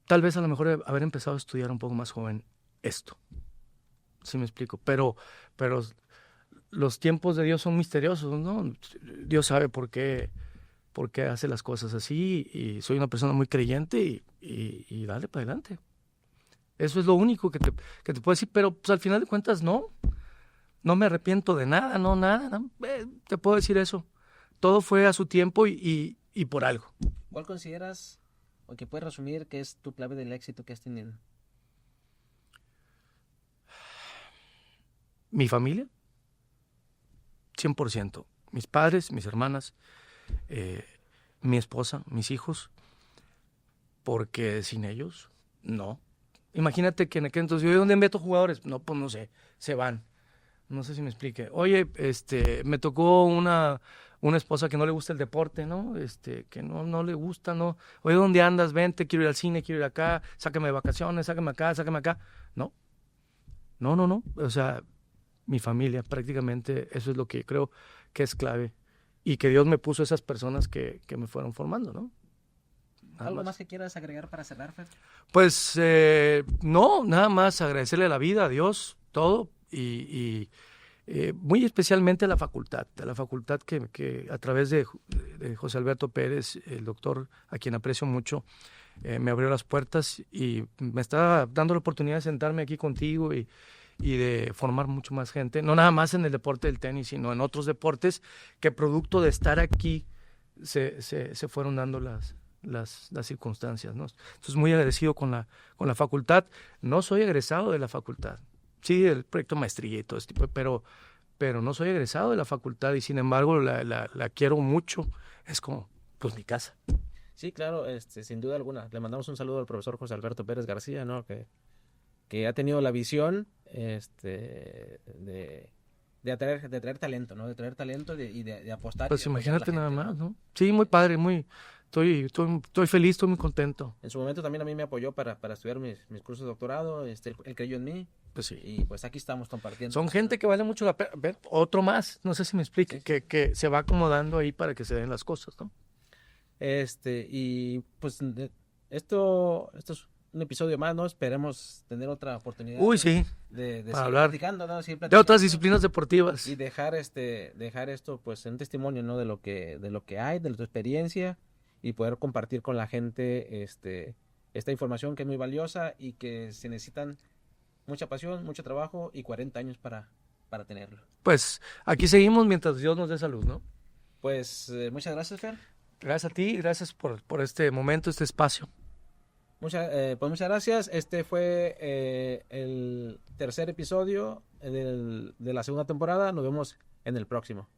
Tal vez a lo mejor haber empezado a estudiar un poco más joven esto. ¿Sí me explico? Pero los tiempos de Dios son misteriosos, ¿no? Dios sabe por qué hace las cosas así, y soy una persona muy creyente y dale para adelante. Eso es lo único que te puedo decir, pero pues, al final de cuentas no me arrepiento de nada, nada. Te puedo decir eso. Todo fue a su tiempo y por algo. ¿Cuál consideras o que puedes resumir que es tu clave del éxito que has tenido? Mi familia, 100%. Mis padres, mis hermanas, mi esposa, mis hijos, porque sin ellos, no. Imagínate que en aquel entonces, ¿yo de dónde meto jugadores? No, pues no sé, se van. No sé si me explique. Oye, me tocó una esposa que no le gusta el deporte, ¿no? Que no le gusta, ¿no? Oye, ¿dónde andas? Vente, quiero ir al cine, quiero ir acá, sácame de vacaciones, sácame acá. No. O sea, mi familia, prácticamente, eso es lo que creo que es clave. Y que Dios me puso esas personas que me fueron formando, ¿no? ¿Algo más que quieras agregar para cerrar, Fer? Pues no, nada más agradecerle a la vida, a Dios, todo, y muy especialmente a la facultad que a través de José Alberto Pérez, el doctor, a quien aprecio mucho, me abrió las puertas y me está dando la oportunidad de sentarme aquí contigo y de formar mucho más gente, no nada más en el deporte del tenis, sino en otros deportes que producto de estar aquí se fueron dando las circunstancias, ¿no? Entonces, muy agradecido con la facultad. No soy egresado de la facultad. Sí, el proyecto maestría y todo este tipo, pero no soy egresado de la facultad y sin embargo la quiero mucho. Es como, pues, mi casa. Sí, claro, sin duda alguna. Le mandamos un saludo al profesor José Alberto Pérez García, ¿no? Que ha tenido la visión de atraer talento, ¿no? De traer talento y de apostar. Pues imagínate nada más, ¿no? ¿no? Sí, muy padre, estoy feliz, estoy muy contento. En su momento también a mí me apoyó para estudiar mis cursos de doctorado, él creyó en mí. Pues sí. Y pues aquí estamos compartiendo. Son gente que vale mucho la pena. Ver, otro más, no sé si me explique, sí. que se va acomodando ahí para que se den las cosas, ¿no? Y pues esto es un episodio más, ¿no? Esperemos tener otra oportunidad. Uy, sí. De para seguir hablar platicando, ¿no? de otras disciplinas deportivas. Y dejar esto pues en testimonio, ¿no? De lo que hay, de tu experiencia, y poder compartir con la gente esta información que es muy valiosa y que se necesitan mucha pasión, mucho trabajo y 40 años para tenerlo. Pues aquí seguimos mientras Dios nos dé salud, ¿no? Pues muchas gracias, Fer. Gracias a ti, gracias por este momento, este espacio. Pues muchas gracias. Este fue el tercer episodio de la segunda temporada. Nos vemos en el próximo.